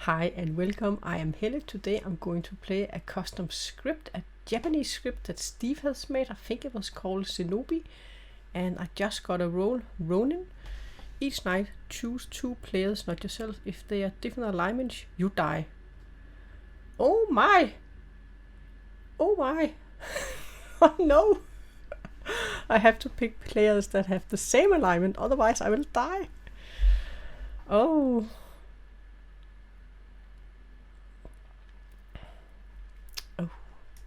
Hi and welcome, I am Helle. Today I'm going to play a custom script, a Japanese script that Steve has made. I think it was called Shinobi. And I just got a role, Ronin. Each night, choose 2 players, not yourself. If they are different alignments, you die. Oh my! Oh my! Oh no! I have to pick players that have the same alignment, otherwise I will die. Oh. Oh.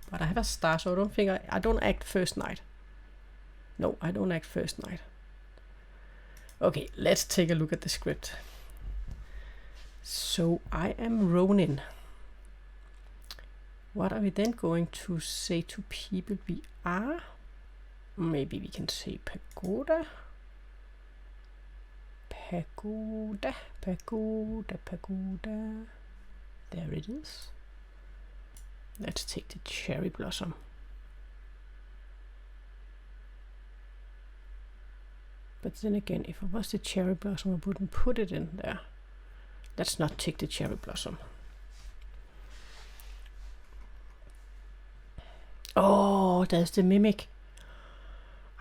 But I have a star, so I don't think I don't act first night. No, I don't act first night. Okay, let's take a look at the script. So I am Ronin. What are we then going to say to people we are? Maybe we can say pagoda. Pagoda, pagoda, pagoda. There it is. Let's take the cherry blossom. But then again, if I was the cherry blossom, I wouldn't put it in there. Let's not take the cherry blossom. Oh, there's the mimic.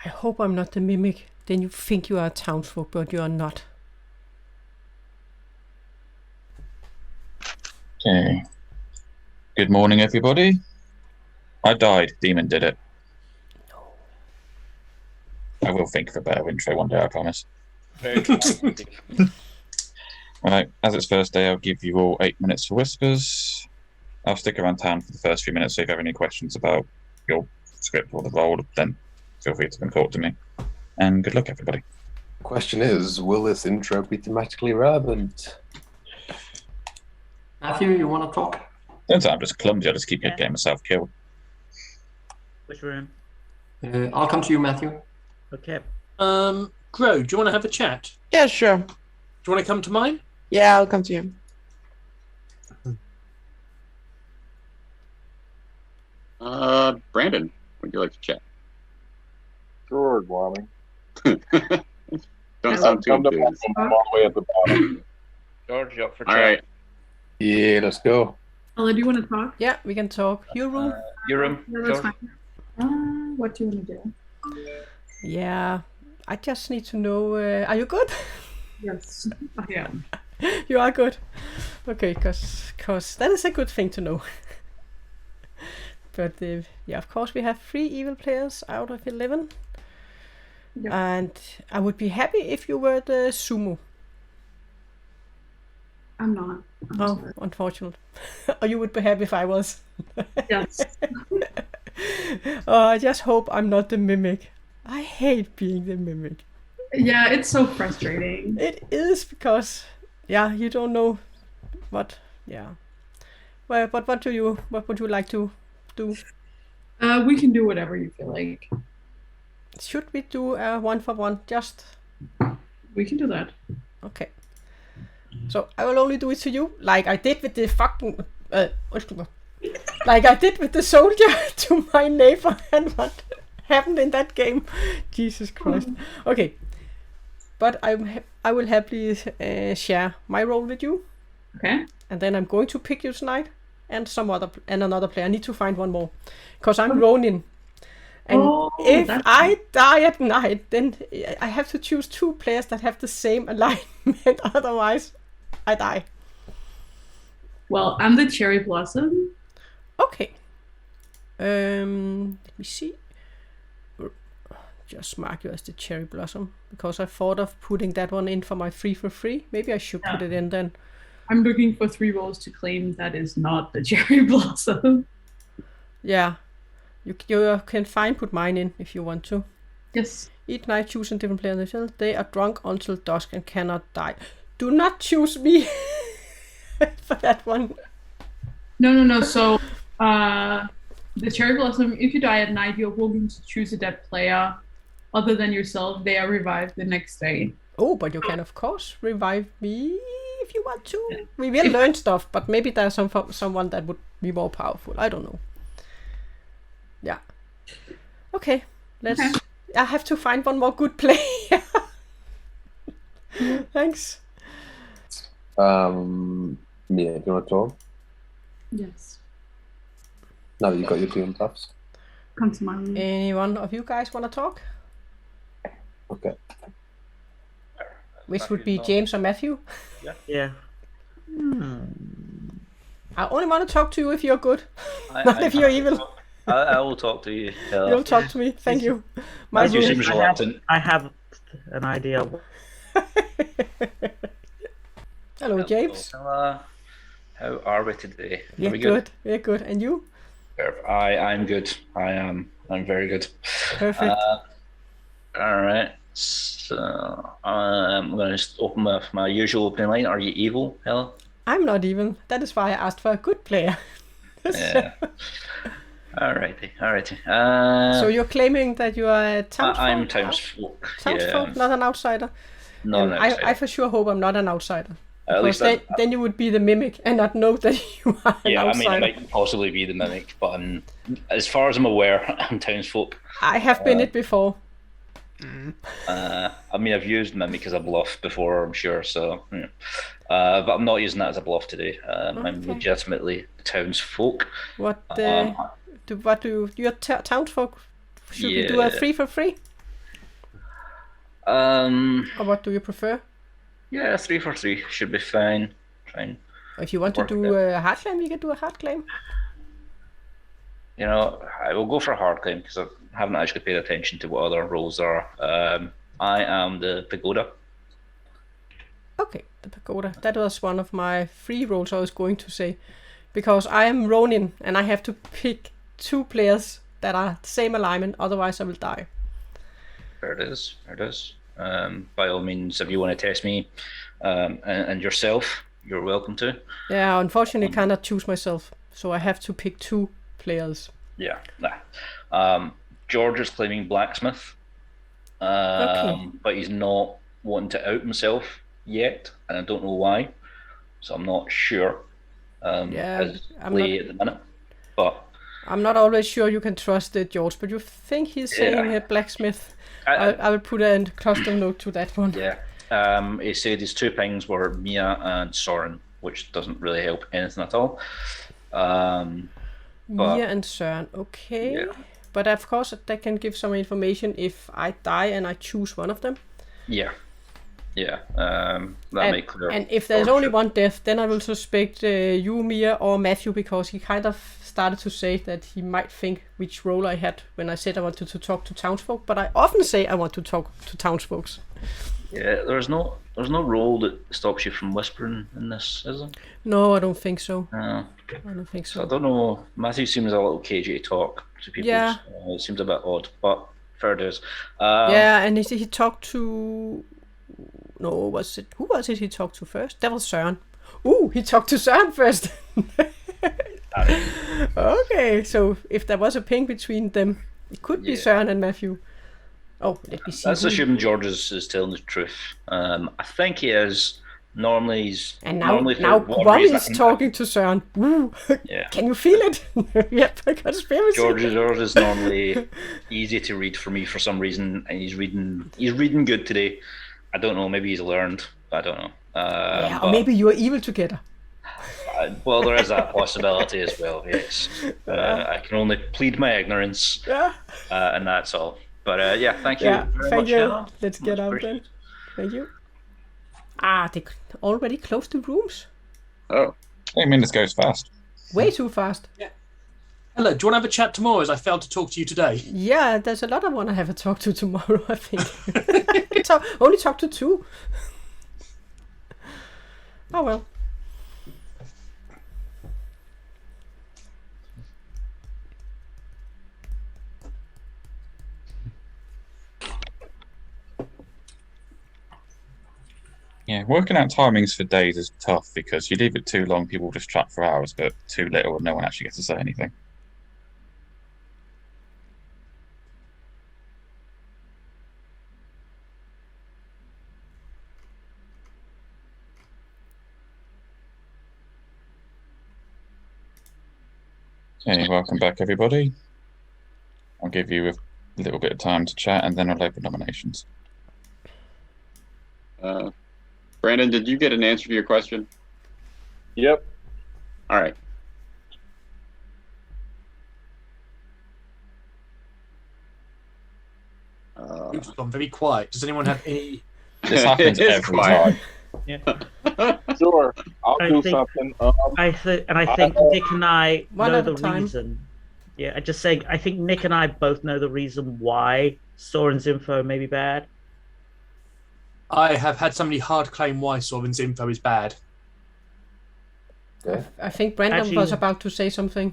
I hope I'm not the mimic. Then you think you are a townsfolk, but you are not. Okay. Good morning, everybody. I died. Demon did it. I will think of a better intro one day, I promise. Very kind. Right, as it's first day, I'll give you all 8 minutes for whispers. I'll stick around town for the first few minutes, so if you have any questions about your script or the role, then feel free to come talk to me. And good luck, everybody. The question is, will this intro be thematically relevant? Matthew, you want to talk? Turns out I'm just clumsy, I just keep getting myself killed. Which room? I'll come to you, Matthew. Okay. Gro, do you want to have a chat? Yeah, sure. Do you want to come to mine? Yeah, I'll come to you. Brandon, would you like to chat? Sure, Guami. Don't sound too I'm the enthused. all the way at the bottom. George, up for All chat. right. Yeah, let's go. Ella, do you want to talk? Yeah, we can talk. Your room. Your room. No, that's George. fine. What do you want to do? Yeah, I just need to know, are you good? Yes, I am. You are good. Okay, cause that is a good thing to know. But yeah, of course we have 3 evil players out of 11. Yep. And I would be happy if you were the Sumo. I'm not. I'm sorry. Unfortunate. Or you would be happy if I was. Yes. Oh, I just hope I'm not the mimic. I hate being the mimic. Yeah, it's so frustrating. It is because, yeah, you don't know what, yeah. Well, but what would you like to do? We can do whatever you feel like. Should we do a 1-for-1? Just, We can do that. okay. So I will only do it to you, like I did with the fucking, like I did with the soldier to my neighbor, and what happened in that game. Jesus Christ. Okay. But I will happily share my role with you. Okay. And then I'm going to pick you tonight and another player. I need to find one more. Because I'm Ronin. And if I die at night, then I have to choose 2 players that have the same alignment. Otherwise, I die. Well, I'm the cherry blossom. Okay. Let me see. Just mark you as the cherry blossom. Because I thought of putting that one in for my 3 for free. Maybe I should put it in then. I'm looking for 3 roles to claim that is not the cherry blossom. Yeah. You can put mine in if you want to. Yes. Each night choose a different player themselves. They are drunk until dusk and cannot die. Do not choose me for that one. No. So, the cherry blossom, if you die at night, you're welcome to choose a dead player other than yourself. They are revived the next day. Oh, but you can of course revive me if you want to. We will learn stuff, but maybe there's someone that would be more powerful. I don't know. Yeah. Okay. Let's. Okay. I have to find one more good player. Thanks. Mia, do you want to talk? Yes. Now that you've got your 2 buffs. Come to my room. Anyone of you guys want to talk? Okay. Which would be James or Matthew? Yeah. I only want to talk to you if you're good, not if you're evil. I will talk to you. You'll talk to me. Thank you. My Matthew room. seems reluctant. I have an idea. Hello, James. How are we today? Yeah, Are we good. Yeah, good. And you? I'm good. I'm very good. Perfect. All right. So I'm going to just open with my usual opening line. Are you evil, Hella? I'm not even. That is why I asked for a good player. Yeah. Alrighty. So you're claiming that you are a townsfolk? I'm Townsfolk. Townsfolk, not an outsider. Not an outsider. I for sure hope I'm not an outsider. At least then you would be the mimic and not know that you are an outsider. I might possibly be the mimic, but as far as I'm aware, I'm Townsfolk. I have been it before. I've used mimic as a bluff before, I'm sure. So, but I'm not using that as a bluff today. I'm legitimately Townsfolk. What do you're Townsfolk? Should we do a 3 for free? Or what do you prefer? Yeah, 3 for 3 should be fine. If you want to do a hard claim, you can do a hard claim. I will go for a hard claim because I haven't actually paid attention to what other roles are. I am the pagoda. Okay, the pagoda. That was one of my free roles I was going to say. Because I am Ronin and I have to pick 2 players that are the same alignment, otherwise I will die. There it is. By all means, if you want to test me and yourself, you're welcome to. Yeah, unfortunately I cannot choose myself, so I have to pick 2 players. Yeah. George is claiming Blacksmith, but he's not wanting to out himself yet, and I don't know why, so I'm not sure. I'm at the minute, but I'm not always sure you can trust George, but you think he's saying Blacksmith. I will put a custom note to that one. Yeah. He said his 2 pings were Mia and Soren, which doesn't really help anything at all. Mia and Søren, okay. Yeah. But of course that can give some information if I die and I choose one of them. Yeah. That make clear. And if there's only one death, then I will suspect you, Mia, or Matthew, because he kind of started to say that he might think which role I had when I said I wanted to talk to townsfolk, but I often say I want to talk to townsfolks. Yeah, there's no role that stops you from whispering in this, is there? No, I don't think so. No. I don't think so. I don't know. Matthew seems a little cagey to talk to people. Yeah. So it seems a bit odd, but fair dues. And he talked to... No, who was it he talked to first? That was Søren. He talked to Søren first. Okay, so if there was a ping between them, it could be Søren and Matthew. Oh, let me see. Let's assume George is telling the truth. I think he is. Normally he's... And now Ron is talking to Søren. Can you feel it? Yep, I got conspiracy. George is normally easy to read for me for some reason, and he's reading good today. I don't know, maybe he's learned. I don't know. Or maybe you are evil together. Well, there is that possibility as well, yes. I can only plead my ignorance, and that's all. But thank you very much. You. Let's get out then. Thank you. They already closed the rooms? Oh. I mean, this goes fast. Way too fast. Yeah. Hello, do you want to have a chat tomorrow as I failed to talk to you today? Yeah, there's a lot I want to have a talk to tomorrow, I think. Only talk to 2. Oh well. Yeah, working out timings for days is tough because you leave it too long, people just chat for hours, but too little and no one actually gets to say anything. Okay, welcome back everybody. I'll give you a little bit of time to chat and then I'll open nominations. Brandon, did you get an answer to your question? Yep. All right. It's gone very quiet. Does anyone have any? This happens It is every quiet. time. Sure. I'll I do think- something. I think Nick and I One know at a the time. reason. Yeah, I just saying. I think Nick and I both know the reason why Soren's info may be bad. I have had somebody hard claim why Sovereign's info is bad. Okay. I think Brandon Actually- was about to say something.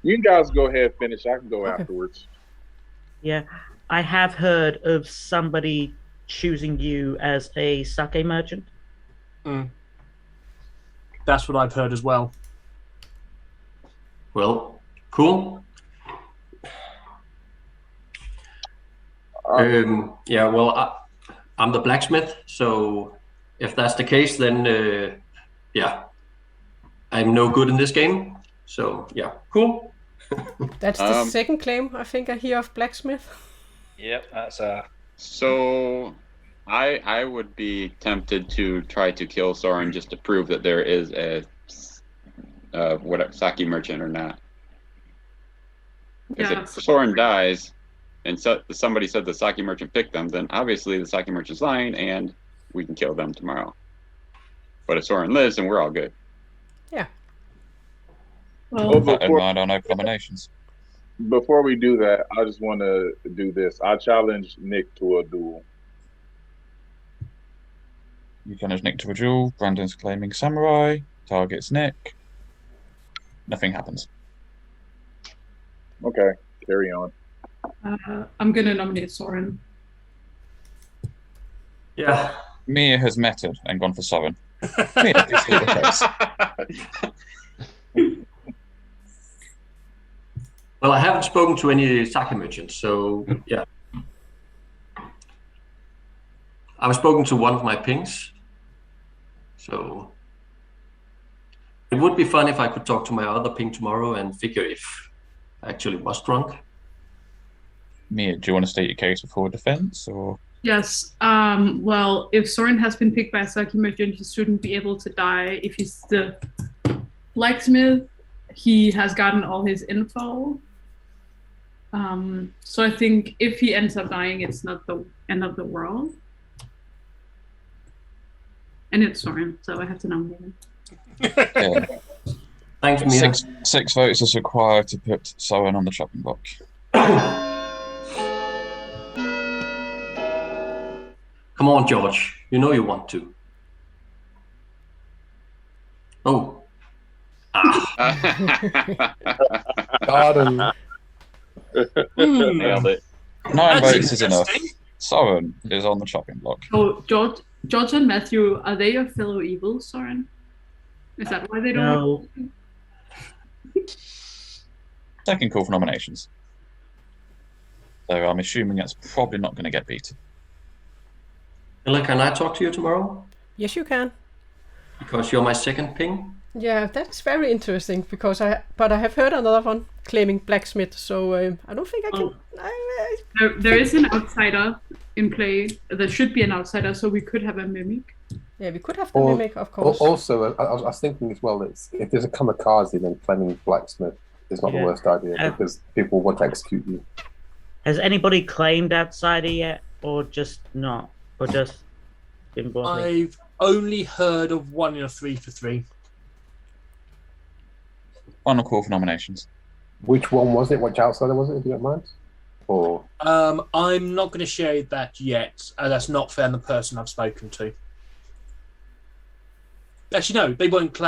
You guys go ahead, finish. I can go Okay. afterwards. Yeah, I have heard of somebody choosing you as a sake merchant. That's what I've heard as well. Well, cool. Yeah, well, I'm the blacksmith, so if that's the case, then yeah, I'm no good in this game. So yeah, cool. That's the second claim I think I hear of Blacksmith. Yep, that's So I would be tempted to try to kill Soren just to prove that there is a sake merchant or not. Because Yeah. if Soren dies and somebody said the sake merchant picked them, then obviously the sake merchant's lying and we can kill them tomorrow. But if Soren lives, then we're all good. Yeah. Well, With that in mind, I know combinations. Before we do that, I just want to do this. I challenge Nick to a duel. You challenge Nick to a duel. Brandon's claiming samurai. Targets Nick. Nothing happens. Okay, carry on. I'm gonna nominate Soren. Yeah. Mia has metted and gone for Soren. Mia, please state your case. Well, I haven't spoken to any sake merchants, so yeah. I've spoken to one of my pings, so it would be fun if I could talk to my other ping tomorrow and figure if I actually was drunk. Mia, do you want to state your case before defense, or Yes. Well, if Soren has been picked by a sake merchant, he shouldn't be able to die. If he's the blacksmith, he has gotten all his info. So I think if he ends up dying, it's not the end of the world. And it's Soren, so I have to nominate him. yeah. Thanks, Mia. Six votes is required to put Soren on the chopping block. Come on, George. You know you want to. Oh. Got him. Nailed it. 9 That's votes is enough. interesting. Soren is on the chopping block. So George and Matthew, are they your fellow evils, Soren? Is that why they don't? No. Second call for nominations. So I'm assuming that's probably not going to get beat. Ella, can I talk to you tomorrow? Yes, you can. Because you're my second ping. Yeah, that's very interesting because I have heard another one claiming Blacksmith, so I don't think I can. There is an outsider in play. There should be an outsider, so we could have a mimic. Yeah, we could have the mimic, of course. Also, I was thinking as well that if there's a kamikaze, then claiming Blacksmith is not the worst idea because people want to execute you. Has anybody claimed outsider yet, or just not, or just been brought in? I've only heard of 1 in a 3 for 3. Final call for nominations. Which one was it? Which outsider was it, if you don't mind? Or I'm not going to share that yet. That's not fair on the person I've spoken to. Actually, no, they won't.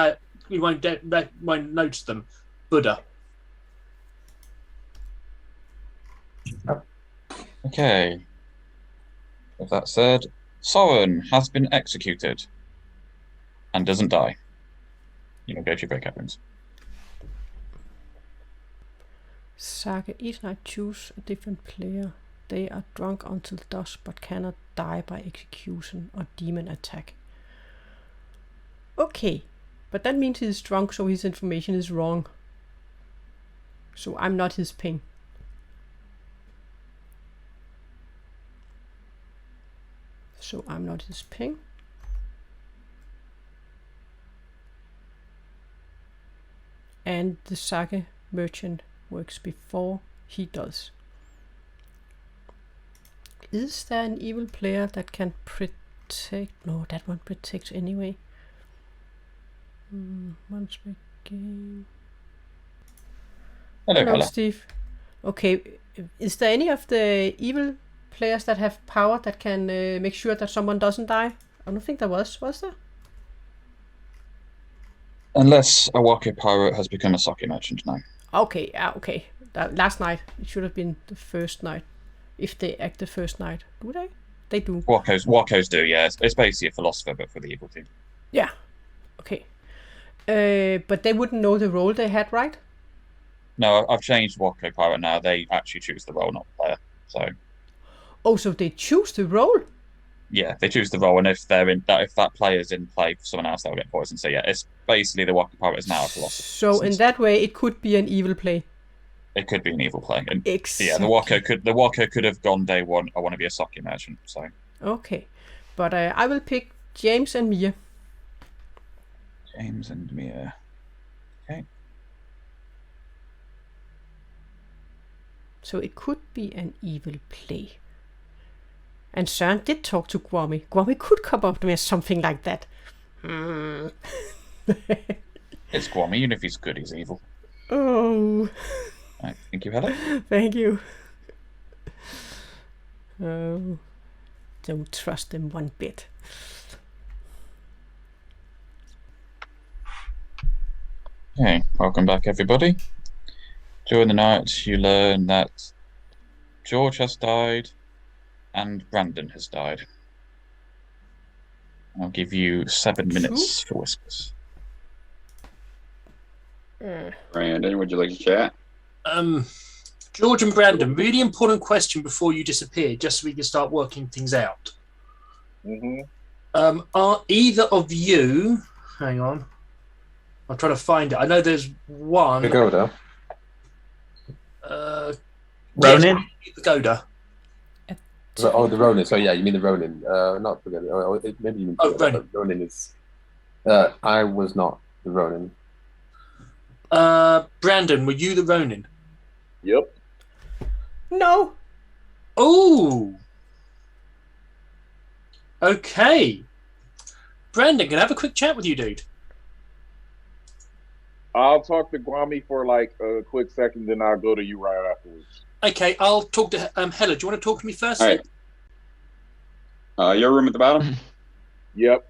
We won't notice them. Buddha. Okay. With that said, Soren has been executed and doesn't die. You know, go to your breakout rooms. Saga, each night choose a different player. They are drunk until dusk but cannot die by execution or demon attack. Okay, but that means he's drunk, so his information is wrong. So I'm not his ping. So I'm not his ping. and the sake merchant works before he does. Is there an evil player that can protect? No, that one protects anyway. Once per game. Hello. Steve. Okay, is there any of the evil players that have power that can make sure that someone doesn't die? I don't think there was there? Unless a Waka pirate has become a sake merchant now. Okay, okay. Last night, it should have been the first night. If they act the first night. Do they? They do. Wakos do, yeah. It's basically a philosopher, but for the evil team. Yeah. Okay. But they wouldn't know the role they had, right? No, I've changed Waka pirate now. They actually choose the role, not the player. So. Oh, so they choose the role? Yeah, they choose the role, and if that player's in play for someone else, they'll get poisoned. So yeah, it's basically the Waka pirate is now a philosopher. So in that way, it could be an evil play. It could be an evil play. And exactly. Yeah, the Waka could have gone day one. I want to be a sake merchant. So. Okay, but I will pick James and Mia. James and Mia. Okay. So it could be an evil play. And Søren did talk to Gwami. Gwami could come up with something like that. It's Gwami, even if he's good, he's evil. Oh. Right, thank you, Helen. Thank you. Oh, don't trust them one bit. Okay, welcome back, everybody. During the night, you learn that George has died and Brandon has died. I'll give you 7 minutes for whispers. Brandon, would you like to chat? George and Brandon, really important question before you disappear, just so we can start working things out. Are either of you... Hang on. I'll try to find it. I know there's one... Pagoda. Ronin? Yes, Pagoda. Oh, the Ronin. So yeah, you mean the Ronin. Not Pagoda. Maybe you mean Ronin. Ronin is... I was not the Ronin. Brandon, were you the Ronin? Yep. No. Oh. Okay. Brandon, can I have a quick chat with you, dude? I'll talk to Gwami for like a quick second, then I'll go to you right afterwards. Okay, I'll talk to Hella. Do you want to talk to me first? All right. Your room at the bottom? Yep.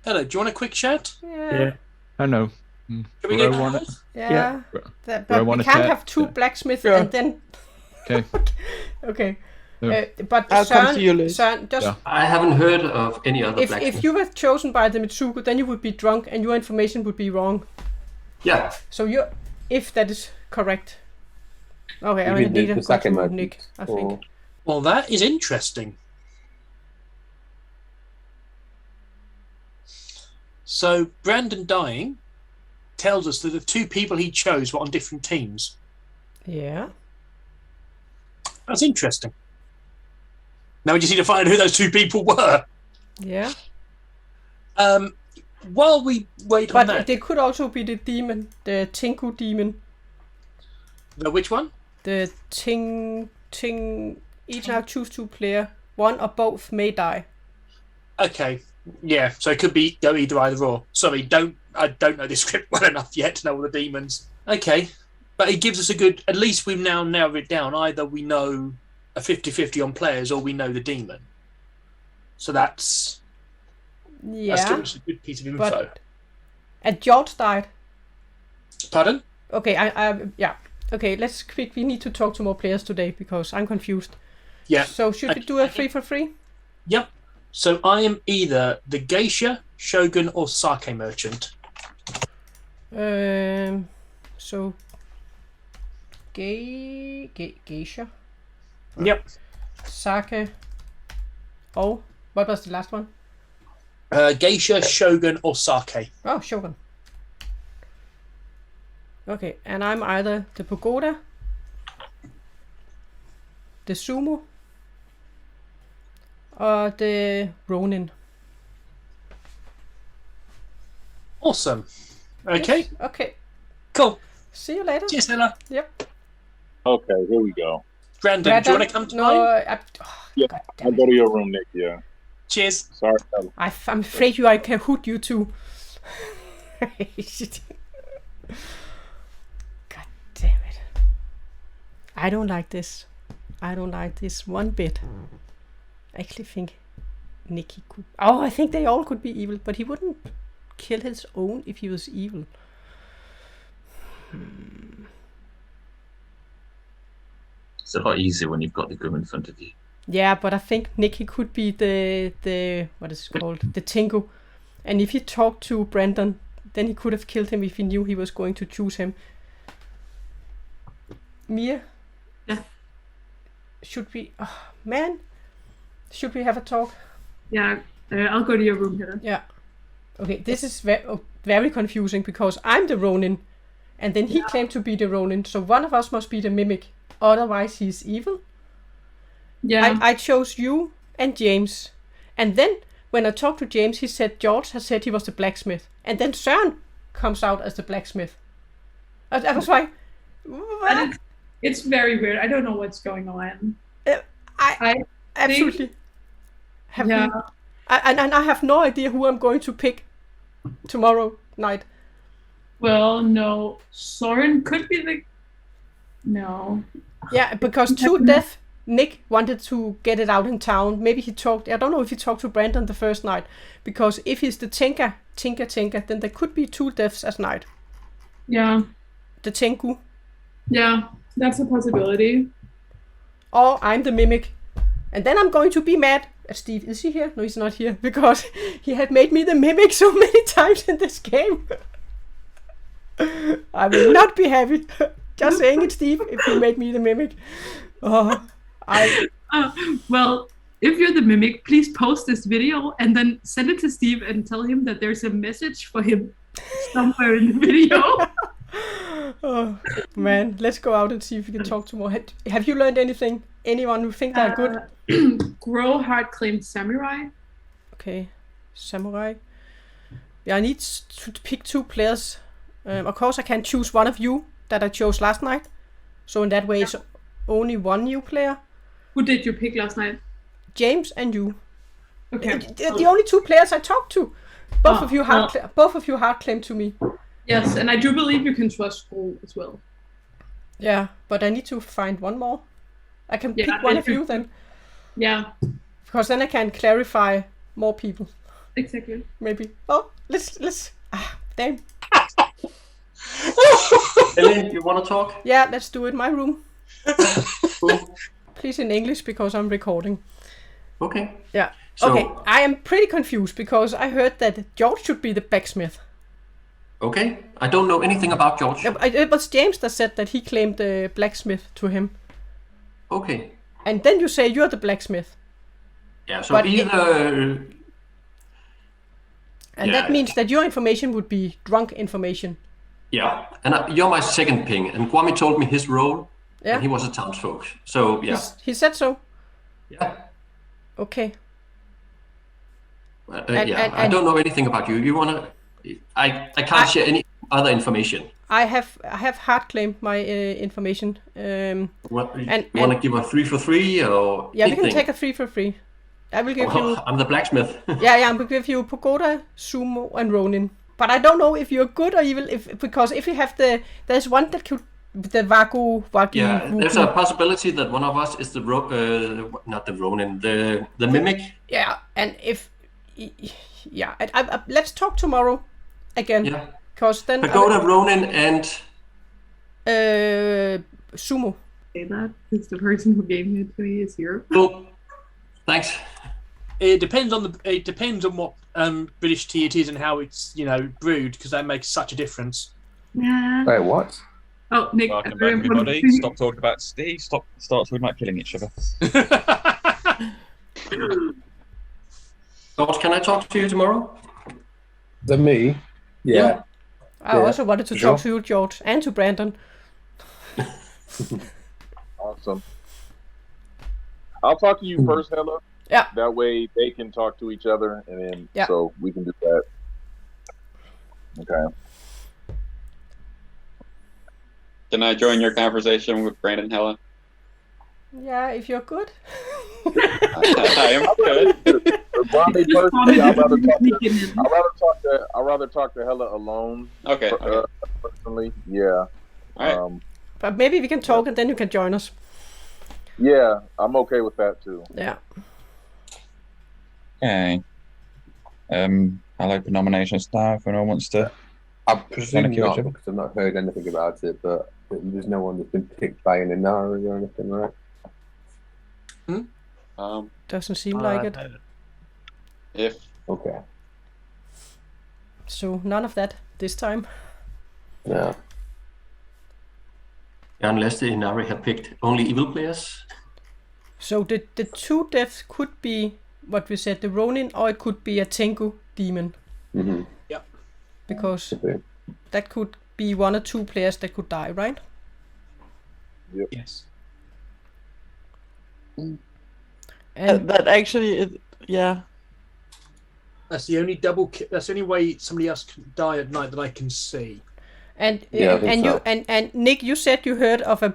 Hella, do you want a quick chat? Yeah. I know. Can we go to Yeah. But we can't have two blacksmiths and then... Okay. Okay. Yeah. But I'll come to you later. Søren, just... Yeah. I haven't heard of any other blacksmith. If you were chosen by the Mitsuko, then you would be drunk and your information would be wrong. Yeah. So if that is correct. Okay, I need to go to Nick, I think. Well, that is interesting. So Brandon dying tells us that the two people he chose were on different teams. Yeah. That's interesting. Now we just need to find out who those two people were. Yeah. While we wait on that... But they could also be the demon, the Tinku demon. The which one? The Ting... Each now choose two player. One or both may die. Okay. Yeah, so it could be go either or. Sorry, I don't know this script well enough yet to know all the demons. Okay. But it gives us a good... At least we've now narrowed it down. Either we know a 50-50 on players or we know the demon. So that's... Yeah. That's given us a good piece of info. And George died. Pardon? Okay, yeah. Okay, let's quick. We need to talk to more players today because I'm confused. Yeah. So should we do a 3 for 3? Yep. So I am either the geisha, shogun, or sake merchant. So geisha. Yep. Sake. Oh, what was the last one? Geisha, shogun, or sake. Oh, shogun. Okay, and I'm either the pagoda, the sumo, or the ronin. Awesome. Okay. Yes, okay. Cool. See you later. Cheers, Ella. Yep. Okay, here we go. Brandon, do you want to come to no, mine? Yeah, I'll go to your room, Nick. Yeah. Cheers. Sorry. I'm afraid I can hoot you too. God damn it. I don't like this. I don't like this one bit. I actually think Nicky could... Oh, I think they all could be evil, but he wouldn't kill his own if he was evil. It's a lot easier when you've got the gum in front of you. Yeah, but I think Nicky could be the what is it called? The Tingo. And if he talked to Brandon, then he could have killed him if he knew he was going to choose him. Mia? Yeah. Should we... Oh, man. Should we have a talk? Yeah, I'll go to your room here. Yeah. Okay, this is very confusing because I'm the Ronin. And then he claimed to be the Ronin. So one of us must be the Mimic. Otherwise he's evil. Yeah. I chose you and James. And then when I talked to James, he said George had said he was the blacksmith. And then Søren comes out as the blacksmith. I was like, what? It's very weird. I don't know what's going on. I absolutely have and I have no idea who I'm going to pick tomorrow night. Well, no. Søren could be the... No. Yeah, because to death, Nick wanted to get it out in town. Maybe he talked... I don't know if he talked to Brandon the first night. Because if he's the Tinker, then there could be 2 deaths as night. Yeah. The Tengu. Yeah, that's a possibility. Or I'm the Mimic. And then I'm going to be mad at Steve. Is he here? No, he's not here. Because he had made me the Mimic so many times in this game. I will not be happy. Just saying it, Steve, if you made me the Mimic. Well, if you're the Mimic, please post this video and then send it to Steve and tell him that there's a message for him somewhere in the video. Oh, man, let's go out and see if we can talk to more. Have you learned anything? Anyone who think they're good? Grow hard claimed samurai. Okay, samurai. Yeah, I need to pick 2 players. Of course, I can choose one of you that I chose last night. So in that way, it's only one new player. Who did you pick last night? James and you. Okay. The only 2 players I talked to. Both of you hard claimed to me. Yes, and I do believe you can trust Gro as well. Yeah, but I need to find one more. I can pick one of you then. Yeah. Because then I can clarify more people. Exactly. Maybe. Oh, let's. Damn. Ellie, you want to talk? Yeah, let's do it in my room. Please in English because I'm recording. Okay. Yeah. So, okay, I am pretty confused because I heard that George should be the blacksmith. Okay, I don't know anything about George. It was James that said that he claimed the blacksmith to him. Okay. And then you say you're the blacksmith. Yeah, so either... And that means that your information would be drunk information. Yeah, and you're my second ping, and Kwame told me his role, and he was a townsfolk. So, yeah. He said so? Yeah. Okay. I don't know anything about you. You want to... I can't share any other information. I have hard claimed my information. You want to give a 3 for 3 or yeah, anything? we can take a 3 for 3. I will give you. I'm the blacksmith. I will give you Pagoda, Sumo, and Ronin. But I don't know if you're good or evil. Because if you have there's one that could the Wagi. Yeah, there's a possibility that one of us is the not the Ronin, the Mimic. Yeah, and if let's talk tomorrow again. Yeah. Because then Pagoda, Ronin, and Sumo. Say that is the person who gave me it to me is here. Cool. Thanks. It depends on what British tea it is and how it's brewed, because that makes such a difference. Yeah. Wait, what? Oh, Nick. Welcome back, everybody. Stop talking about Steve. Start talking about killing each other. George, can I talk to you tomorrow? Me? Yeah. I also wanted to talk to you, George, and to Brandon. Awesome. I'll talk to you first, Hella. Yeah. That way they can talk to each other, and then so we can do that. Okay. Can I join your conversation with Brandon Hella? Yeah, if you're good. I am good. Bobby, personally, I'd rather talk to Hella alone. Okay. Personally, yeah. All right. But maybe we can talk and then you can join us. Yeah, I'm okay with that too. Yeah. Okay. I'll open nominations now if anyone wants to. I presume Wanna kill not each other? because I've not heard anything about it, but there's no one that's been picked by an Inari or anything, right? Doesn't seem like it. If Okay. So none of that this time. Yeah. Unless the Inari have picked only evil players. So the two deaths could be what we said, the Ronin, or it could be a Tengu demon. Mm-hmm. Yep. Because that could be one or two players that could die, right? Yep. Yes. And That actually, yeah. That's the only that's the only way somebody else can die at night that I can see. And Yeah, I think and you so. and Nick, you said you heard of a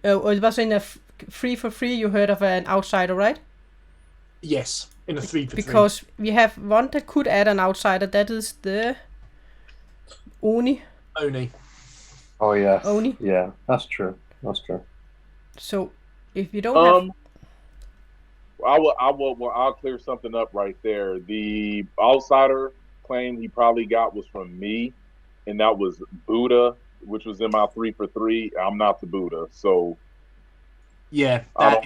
it was in a free for free. You heard of an outsider, right? Yes, in a 3 for 3. Because we have one that could add an outsider. That is the Oni. Oh yeah. Oni. Yeah, that's true. That's true. So if you don't have, I'll clear something up right there. The outsider claim he probably got was from me, and that was Buddha, which was in my 3 for 3. I'm not the Buddha, so yeah, I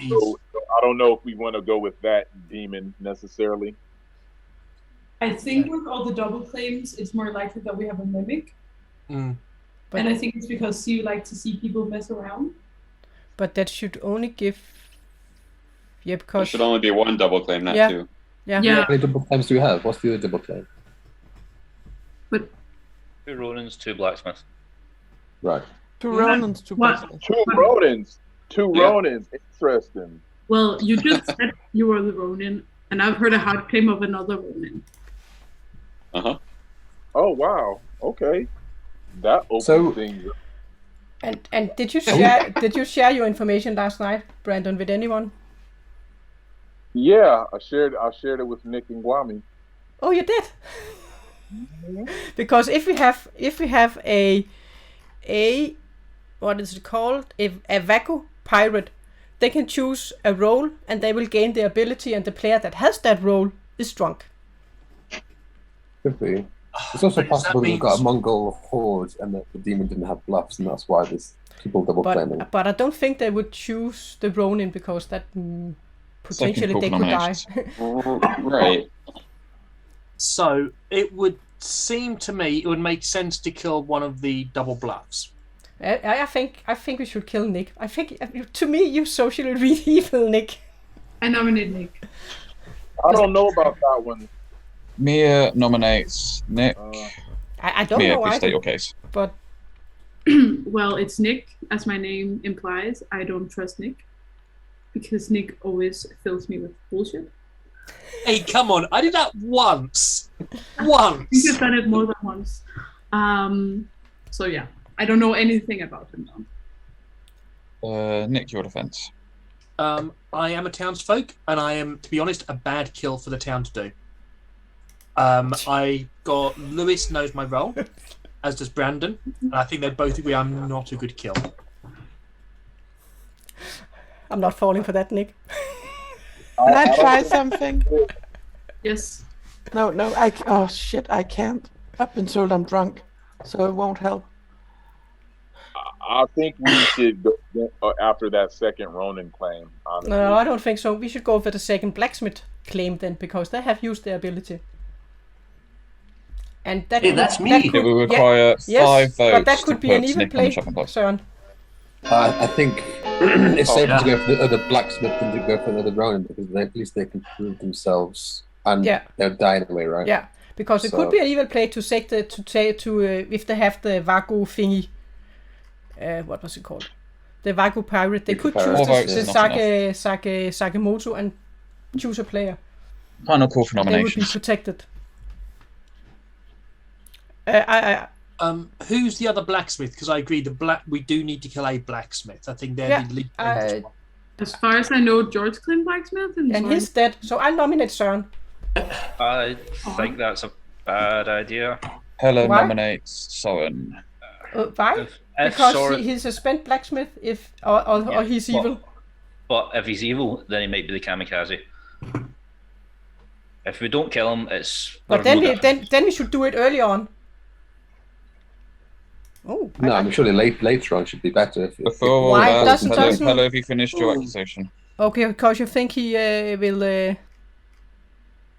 don't know if we want to go with that demon necessarily. I think with all the double claims, it's more likely that we have a mimic. Mm. And I think it's because you like to see people mess around. but that should only give. Yeah, there because should only be one double claim, not Yeah. two. yeah. Yeah. How many double claims do we have? What's the other double claim? 2 Ronins, 2 Blacksmiths. Right. Two Yeah. Ronins, two What? Blacksmiths. Two Ronins. Yeah. Interesting. Well, you just said you were the Ronin, and I've heard a hard claim of another Ronin. Oh wow. Okay. That opens So- things up. And did you share your information last night, Brandon, with anyone? Yeah, I shared it with Nick and Guami. Oh, you did. Because if we have a what is it called, a Vaku pirate, they can choose a role and they will gain the ability, and the player that has that role is drunk. Could be. It's also But does that possible that we've got a mean- Mongol horde and that the demon didn't have bluffs, and that's why there's people double claiming. But I don't think they would choose the Ronin because that potentially call they for could die. nominations. Right. So it would seem to me it would make sense to kill one of the double bluffs. I think we should kill Nick. I think to me you socially read evil, Nick. I nominate Nick. I don't know about that one. Mia nominates Nick. I don't Mia, know please state either, your case. but Well, it's Nick, as my name implies. I don't trust Nick because Nick always fills me with bullshit. Hey, come on! I did that once. I think I've done it more than once. So yeah, I don't know anything about him now. Nick, your defense. I am a townsfolk, and I am, to be honest, a bad kill for the town to do. I got Lewis knows my role, as does Brandon, and I think they both agree I'm not a good kill. I'm not falling for that, Nick. Can I try something? Yes. No, oh shit, I can't. I've been told I'm drunk, so it won't help. I think we should go after that second Ronin claim, honestly. No, I don't think so. We should go for the second Blacksmith claim then, because they have used their ability. And that Hey, could, that's me. that It could, will require yes, 5 votes but that to could be an put even Nick on play, the chopping block. Søren. I think it's safer yeah. to go for the other blacksmith than to go for another Ronin because at least they can prove themselves and Yeah. they'll die anyway, right? Yeah, because it could So- be an even play to take if they have the Vagu thingy. What was it called? The Vagu pirate. They could Pirate. choose Four the, votes the is not Sakemoto and choose a player. Final call for They would be nominations. protected. Who's the other blacksmith? Because I agree, we do need to kill a blacksmith. I think they're the lead. As far as I know, George claimed blacksmith, and he's dead. So I nominate Søren. I think that's a bad idea. Hella nominates Søren. Why? Because he's a spent blacksmith. Or he's evil. But if he's evil, then he might be the kamikaze. If we don't kill him, it's. But then we should do it early on. Oh. No, I'm surely later on should be better. Before all that, hello, have you finished your accusation? Okay, because you think he will.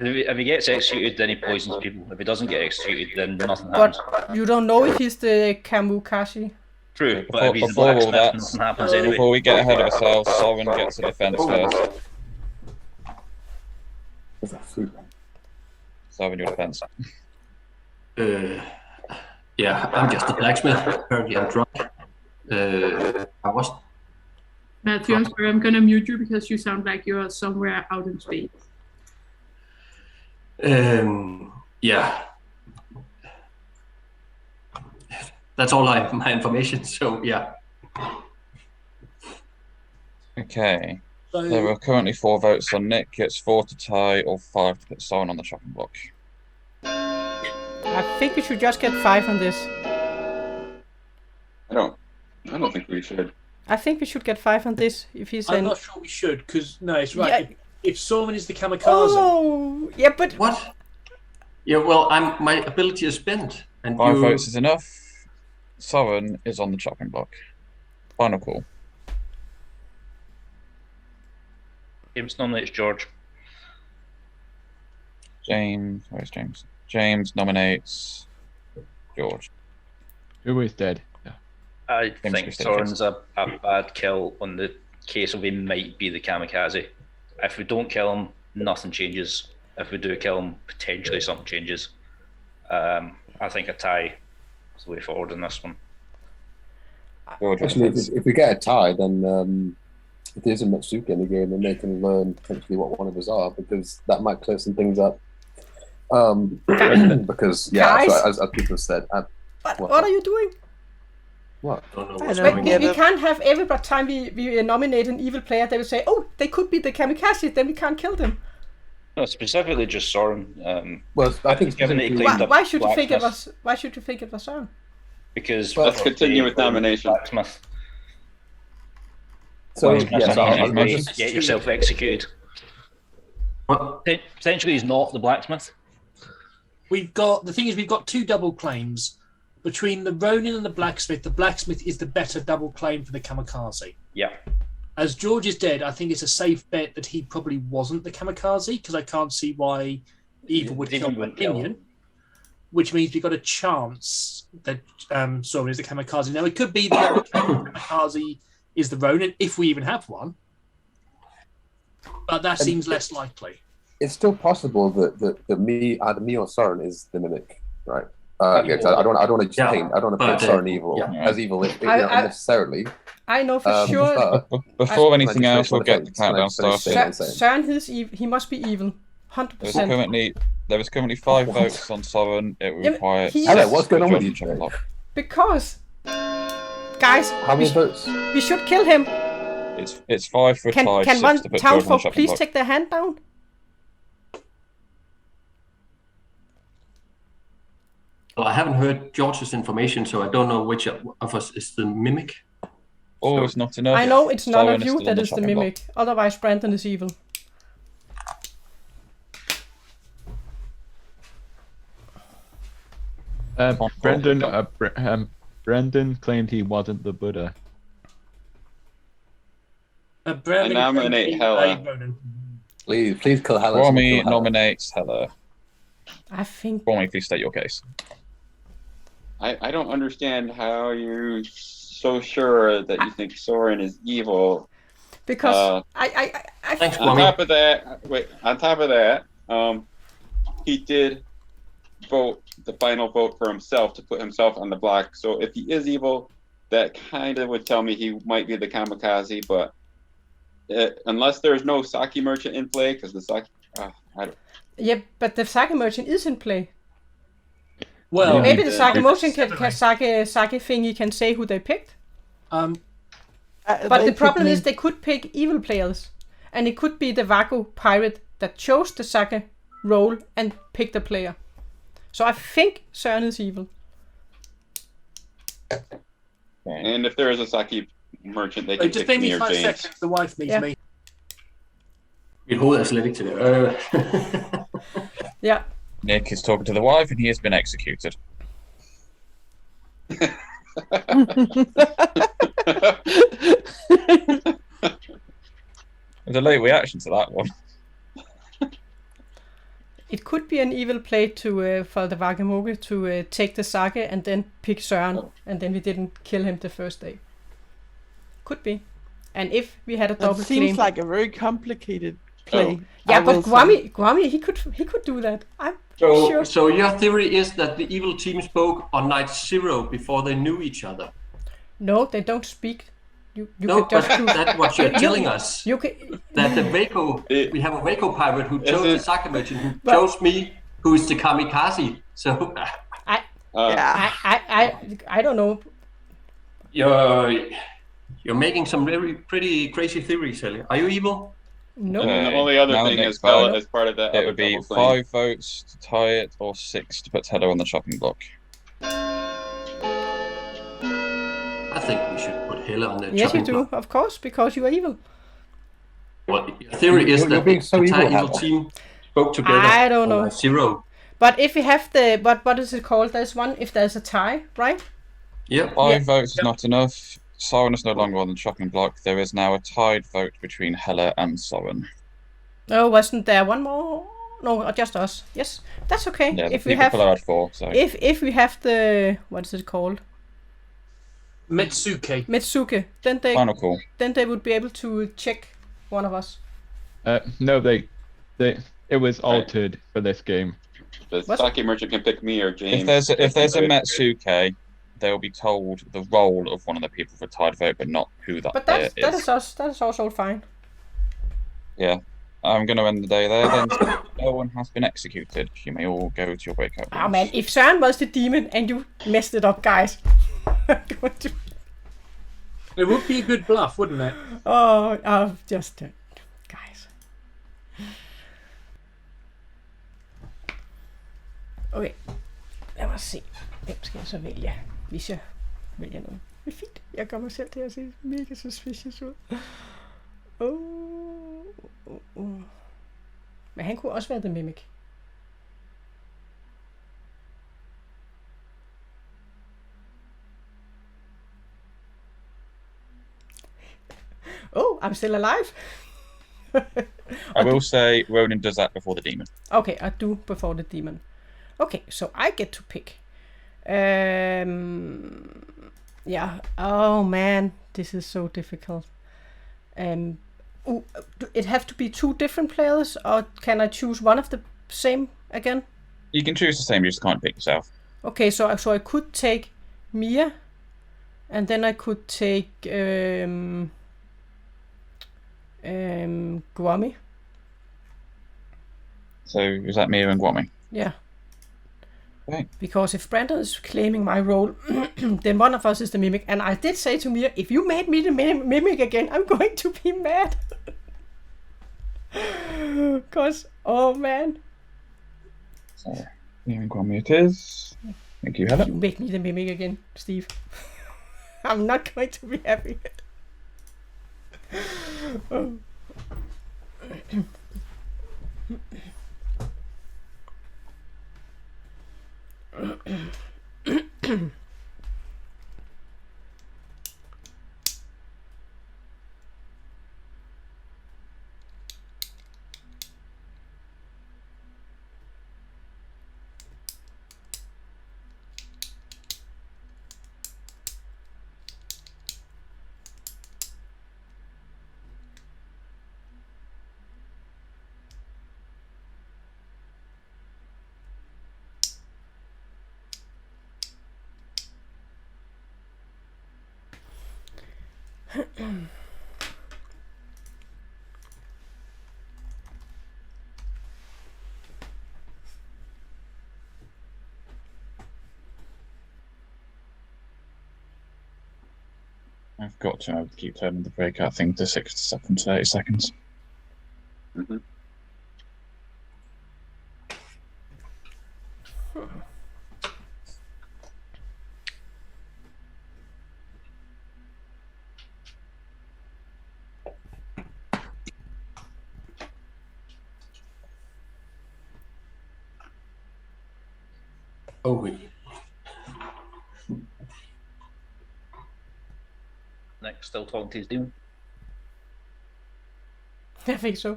If he gets executed, then he poisons people. If he doesn't get executed, then nothing happens. But you don't know if he's the kamikaze. True, but if he's the blacksmith, nothing happens anyway. Before we get ahead of ourselves, Søren gets a defense first. What's that food? Søren, your defense. Yeah, I'm just a blacksmith. Apparently, I'm drunk. I was. Matthew, I'm sorry, I'm gonna mute you because you sound like you're somewhere out in space. Yeah. That's all my information. So yeah. Okay. There are currently 4 votes on Nick. It's 4 to tie or 5 to put Søren on the chopping block. I think we should just get 5 on this. I don't think we should. I think we should get 5 on this. If he's I'm not sure we should, because no, it's right. Yeah. If Søren is the kamikaze. Oh, yeah, but what? Yeah, well, my ability is spent, and 5 votes is enough. Søren is on the chopping block. Final call. James nominates George. James, where's James? James nominates George. Who is dead? Yeah. I think Søren's a bad kill on the case of he might be the kamikaze. If we don't kill him, nothing changes. If we do kill him, potentially something changes. I think a tie is the way forward in this one. Actually, if we get a tie, then if there isn't much Suki in the game, then they can learn potentially what one of us are, because that might clear some things up. Because as people have said, what are you doing? What? We can't have every time we nominate an evil player, they will say, "Oh, they could be the kamikaze," then we can't kill them. No, specifically just Søren. Well, I think why should you think it was? Why should you think it was Søren? Because let's continue with nomination. Blacksmith. So get yourself executed. Potentially, he's not the blacksmith. We've got 2 double claims between the Ronin and the blacksmith. The blacksmith is the better double claim for the kamikaze. Yeah. As George is dead, I think it's a safe bet that he probably wasn't the kamikaze, because I can't see why evil would kill the minion. Which means we've got a chance that Søren is the kamikaze. Now it could be that the kamikaze is the Ronin, if we even have one. But that seems less likely. It's still possible that either me or Søren is the mimic, right? I don't want to just paint. I don't want to paint Søren evil as evil unnecessarily. I know for sure. Before anything else, we'll get the countdown started. Søren, he must be evil, 100%. There is currently 5 votes on Søren. It will require. What's going on with you today? Because, guys, how many votes? We should kill him. It's 5 for a tie. Can one Townsfolk please take their hand down? Well, I haven't heard George's information, so I don't know which of us is the mimic. Oh, it's not enough. I know it's none of you that is the mimic. Otherwise, Brandon is evil. Brandon claimed he wasn't the Buddha. I nominate Hella. Please kill Hella. Romy nominates Hella. I think. Romy, please state your case. I don't understand how you're so sure that you think Søren is evil. Because Thanks, on top of that, he did vote the final vote for himself to put himself on the block. So if he is evil, that kind of would tell me he might be the kamikaze. But unless there's no sake merchant in play, because the sake, I don't. Yeah, but the sake merchant is in play. Well, maybe the sake motion sake thingy can say who they picked. But the problem is they could pick evil players, and it could be the Vago pirate that chose the sake roll and picked a player. So I think Søren is evil. And if there is a sake merchant, they can just pick me me or 5 James. seconds. The wife needs me. Mit hovedet er slet ikke til det. Yeah. Nick is talking to the wife, and he has been executed. There's a late reaction to that one. It could be an evil play to for the Vagamoge to take the sake and then pick Søren, and then we didn't kill him the first day. Could be. And if we had a double claim... seems like a very complicated play. Yeah, but Gwami, he could do that. I'm sure. So your theory is that the evil team spoke on night 0 before they knew each other? No, they don't speak. You no, could just but that's what you're telling us. You can, that the Vago, we have a Vago pirate who chose the sake merchant, who chose me, who is the kamikaze. So I don't know. You're making some pretty crazy theories, Ellie. Are you evil? No. And the only other thing is Bella as part of that. It would be 5 votes to tie it, or 6 to put Heather on the chopping block. I think we should put Hella on the chopping block. Yes, you do, of course, because you are evil. Well, your theory is that the entire evil team spoke together. I don't know. 0. But if we have the what is it called? There's one if there's a tie, right? Yeah. 5 votes is not enough. Soren is no longer on the chopping block. There is now a tied vote between Hella and Soren. Oh, wasn't there one more? No, just us. Yes, that's okay. Yeah, if we have pull out 4. So. If we have the what is it called? Metsuke. Then they final call. Then they would be able to check one of us. No, it was altered for this game. The sake merchant can pick me or James. If there's a Metsuke, they'll be told the role of one of the people for tied vote, but not who that player is. That is us. That is also fine. Yeah. I'm going to end the day there then. No one has been executed. You may all go to your breakout rooms. Oh man, if Søren was the demon and you messed it up, guys. It would be a good bluff, wouldn't it? Oh, just guys. Okay, lad mig se. Hvem skal jeg så vælge, hvis jeg vælger noget? Det er fint. Jeg kommer selv til at se mega suspicious ud. Men han kunne også være The Mimic. Oh, I'm still alive. I will say Ronan does that before the demon. Okay, I do before the demon. Okay, so I get to pick. Yeah. Oh man, this is so difficult. It have to be 2 different players, or can I choose one of the same again? You can choose the same, you just can't pick yourself. Okay, so I could take Mia, and then I could take Gwami. So is that Mia and Gwami? Yeah. Okay. Because if Brandon is claiming my role, then one of us is the mimic. And I did say to Mia, if you made me the mimic again, I'm going to be mad. Because, oh man. So, Mia and Gwami it is. Thank you, Helen. You make me the mimic again, Steve. I'm not going to be happy. Oh. I've got to keep turning the breakout thing to 30 seconds. Mm-hmm. Oh, wait. Nick still talking to his demon? I think so.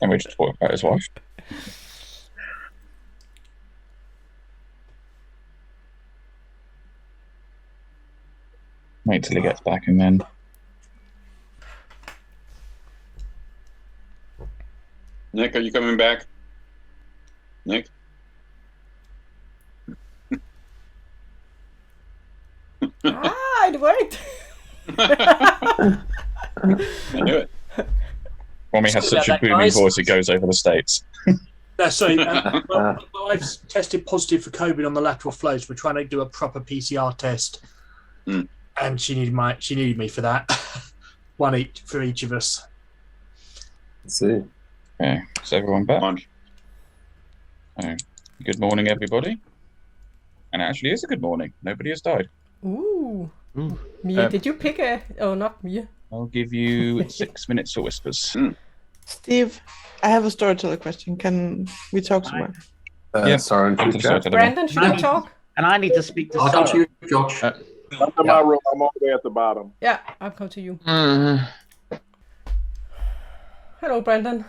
And we just talk about his wife. Wait till he gets back and then. Nick, are you coming back? Nick? It worked. I knew it. Romy has such a booming voice, it goes over the states. Sorry, I've tested positive for COVID on the lateral flows. We're trying to do a proper PCR test, and she needed me for that. One each for each of us. Let's see. Okay, is everyone back? Good morning, everybody. And it actually is a good morning. Nobody has died. Ooh. Mia, did you pick a... Oh, not Mia. I'll give you 6 minutes for whispers. Steve, I have a storyteller question. Can we talk tomorrow? Sorry, Brandon, should I talk? And I need to speak to I'll come to you, Josh. Come to my room. I'm all the way at the bottom. Yeah, I'll come to you. Hello, Brandon.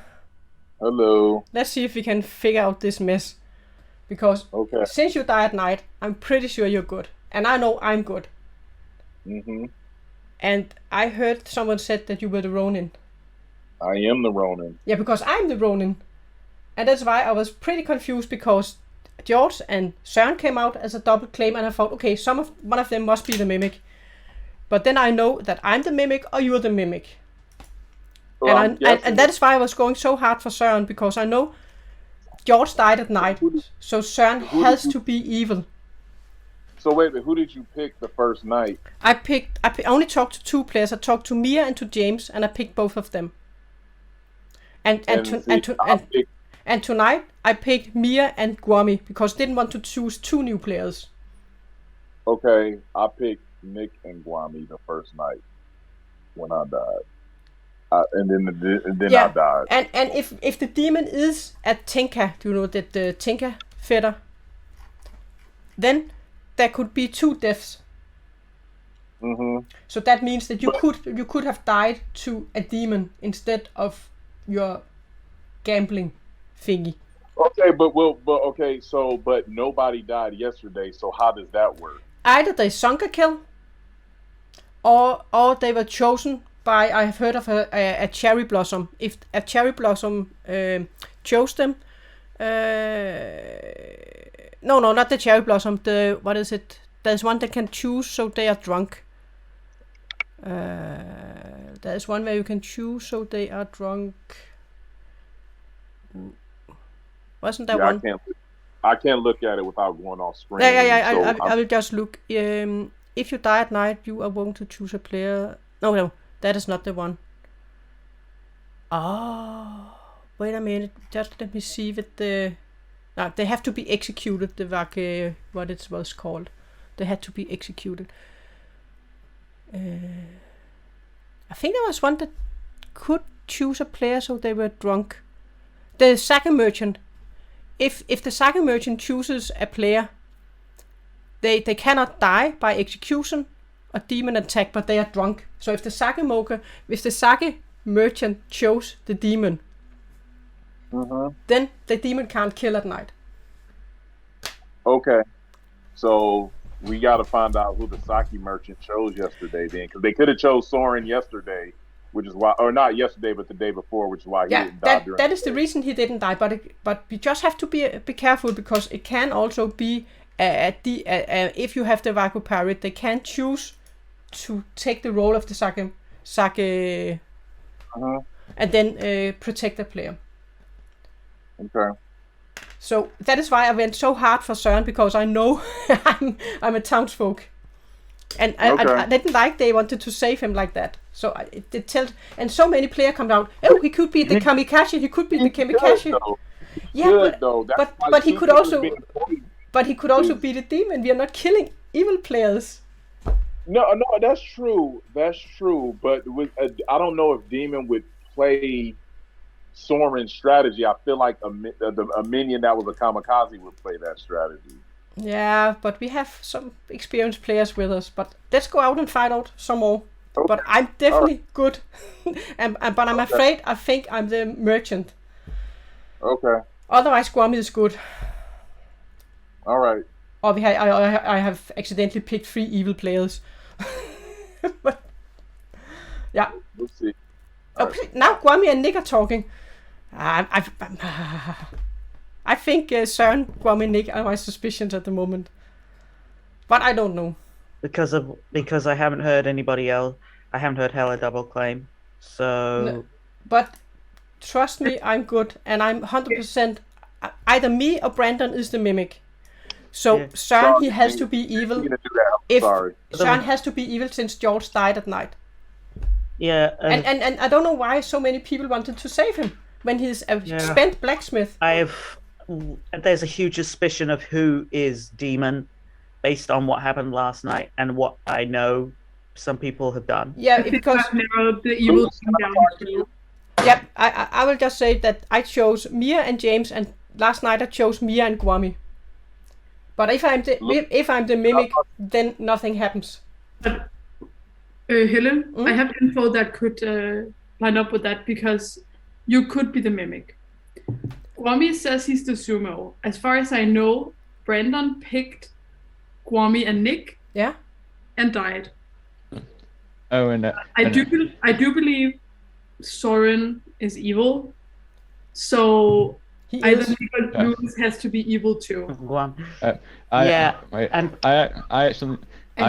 Hello. Let's see if we can figure out this mess. Because since you die at night, I'm pretty sure you're good. And I know I'm good. Mm-hmm. And I heard someone said that you were the Ronin. I am the Ronin. Yeah, because I'm the Ronin. And that's why I was pretty confused, because George and Søren came out as a double claim, and I thought, okay, one of them must be the Mimic. But then I know that I'm the Mimic or you're the Mimic. Well, and that is why I was going so hard for Søren, because I know George died at night, so Søren has to be evil. So wait, who did you pick the first night? I only talked to 2 players. I talked to Mia and to James, and I picked both of them. And tonight I picked Mia and Guami because I didn't want to choose 2 new players. Okay, I picked Nick and Guami the first night when I died. And then I died. And if the demon is at Tinka, do you know that the Tinka feather, then there could be 2 deaths. Mm-hmm. So that means that you could have died to a demon instead of your gambling thingy. Okay, but nobody died yesterday. So how does that work? Either they sunk a kill, or they were chosen by, I have heard of a cherry blossom. If a cherry blossom chose them, no, not the cherry blossom. What is it? There's one that can choose, so they are drunk. There's one where you can choose, so they are drunk. Wasn't there one? I can't look at it without going off screen. Yeah. I will just look. If you die at night, you are willing to choose a player. No, that is not the one. Oh, wait a minute. Just let me see with the. No, they have to be executed. What it was called. They had to be executed. I think there was one that could choose a player, so they were drunk. The sake merchant. If the sake merchant chooses a player, they cannot die by execution or demon attack, but they are drunk. So if the sake merchant chose the demon, then the demon can't kill at night. Okay, so we got to find out who the sake merchant chose yesterday, then, because they could have chose Soren yesterday, which is why, or not yesterday, but the day before, which is why he didn't die. That is the reason he didn't die. But we just have to be careful, because it can also be if you have the Vaku Pirate, they can choose to take the role of the sake and then protect the player. Okay. So that is why I went so hard for Søren, because I know I'm a townsfolk. And I didn't like they wanted to save him like that. So it tells, and so many players come out. Oh, he could be the kamikaze. He could be the kamikaze. Yeah, but he could also, be the demon. We are not killing evil players. No, that's true. That's true. But I don't know if demon would play Soren's strategy. I feel like a minion that was a kamikaze would play that strategy. Yeah, but we have some experienced players with us. But let's go out and find out some more. Okay. But I'm definitely good. But I'm afraid I think I'm the merchant. Okay. Otherwise, Guami is good. All right. Or I have accidentally picked 3 evil players. But, yeah. We'll see. Right. Now Guami and Nick are talking. I think Søren, Guami, and Nick are my suspicions at the moment. But I don't know. Because I haven't heard anybody else. I haven't heard Hella double claim. So. No, but trust me, I'm good, and I'm 100%. Either me or Brandon is the mimic. So Søren, he has to be evil. Søren has to be evil since George died at night. Yeah. And I don't know why so many people wanted to save him when he's spent Blacksmith. There's a huge suspicion of who is demon, based on what happened last night and what I know some people have done. Yeah, because the evil down. Yep, I will just say that I chose Mia and James, and last night I chose Mia and Guami. But if I'm the mimic, then nothing happens. But Helen, I have info that could line up with that, because you could be the mimic. Guami says he's the Sumo. As far as I know, Brandon picked Guami and Nick. Yeah. And died. Oh, and I do believe Soren is evil. So either Nick or Lewis has to be evil too. I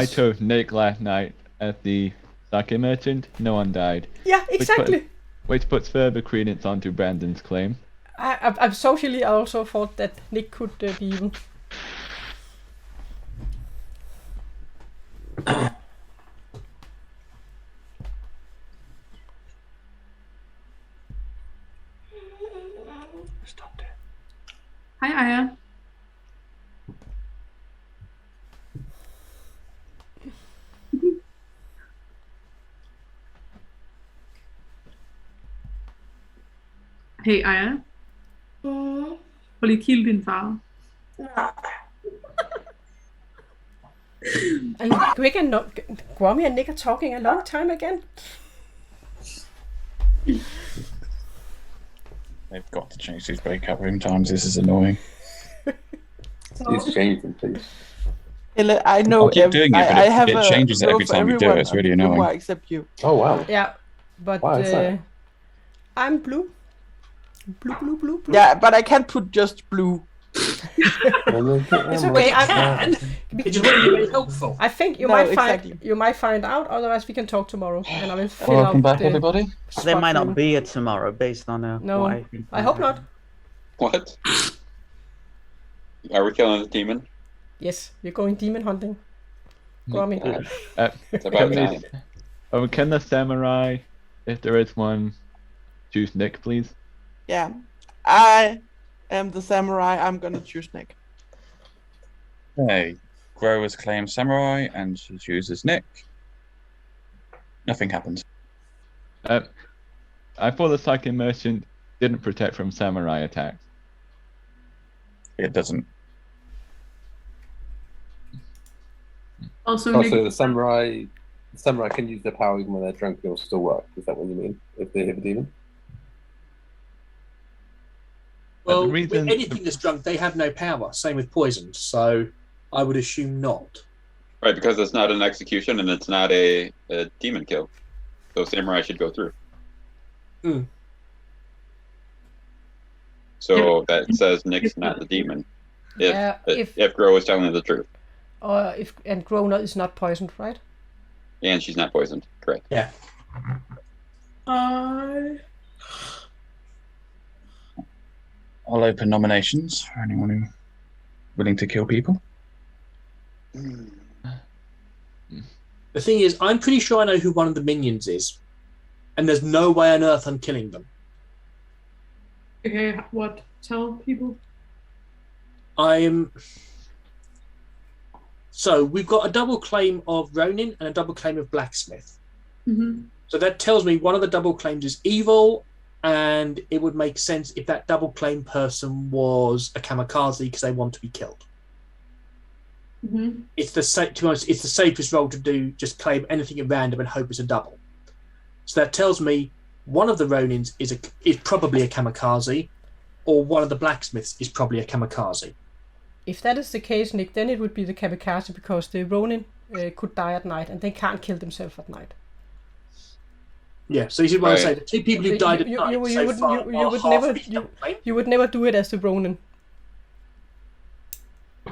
chose Nick last night as the sake merchant. No one died. Yeah, exactly. Which puts further credence onto Brandon's claim. I socially also thought that Nick could be evil. Hi, Aya. Hey, Aya. Prøv lige kilde din far. And Greg and Guami and Nick are talking a long time again. They've got to change these breakout room times. This is annoying. Please change them, please. I know. I'll keep doing it, but it changes every time you do it. It's really annoying. Except you. Oh wow. Yeah, but I'm blue. Blue. Yeah, but I can't put just blue. It's okay. It just wouldn't be very helpful. I think you might find out. Otherwise, we can talk tomorrow, and I will fill Welcome out back, everybody. There might not be a tomorrow based on no. I hope not. What? Are we killing the demon? Yes, we're going demon hunting. Guami. It's about time. Can the samurai, if there is one, choose Nick, please? Yeah, I am the samurai. I'm gonna choose Nick. Hey, Growers claim samurai, and she chooses Nick. Nothing happens. I thought the Psychic Merchant didn't protect from samurai attacks. It doesn't. Also, the samurai can use their power even when they're drunk. It'll still work. Is that what you mean? If they hit a demon? Well, with anything that's drunk, they have no power. Same with poison. So I would assume not. Right, because it's not an execution and it's not a demon kill. So samurai should go through. So that says Nick's not the demon. If Grow is telling the truth. And Grow is not poisoned, right? And she's not poisoned, correct. Yeah. I'll open nominations for anyone who's willing to kill people. The thing is, I'm pretty sure I know who one of the minions is, and there's no way on earth I'm killing them. Okay, what? Tell people. So we've got a double claim of Ronin and a double claim of Blacksmith. Mm-hmm. So that tells me one of the double claims is evil, and it would make sense if that double claim person was a kamikaze because they want to be killed. Mm-hmm. It's the safest role to do. Just claim anything at random and hope it's a double. So that tells me one of the Ronins is probably a kamikaze, or one of the Blacksmiths is probably a kamikaze. If that is the case, Nick, then it would be the kamikaze because the Ronin could die at night and they can't kill themselves at night. Yeah, so you see what I say. The two people who died at night you would never do it as the Ronin.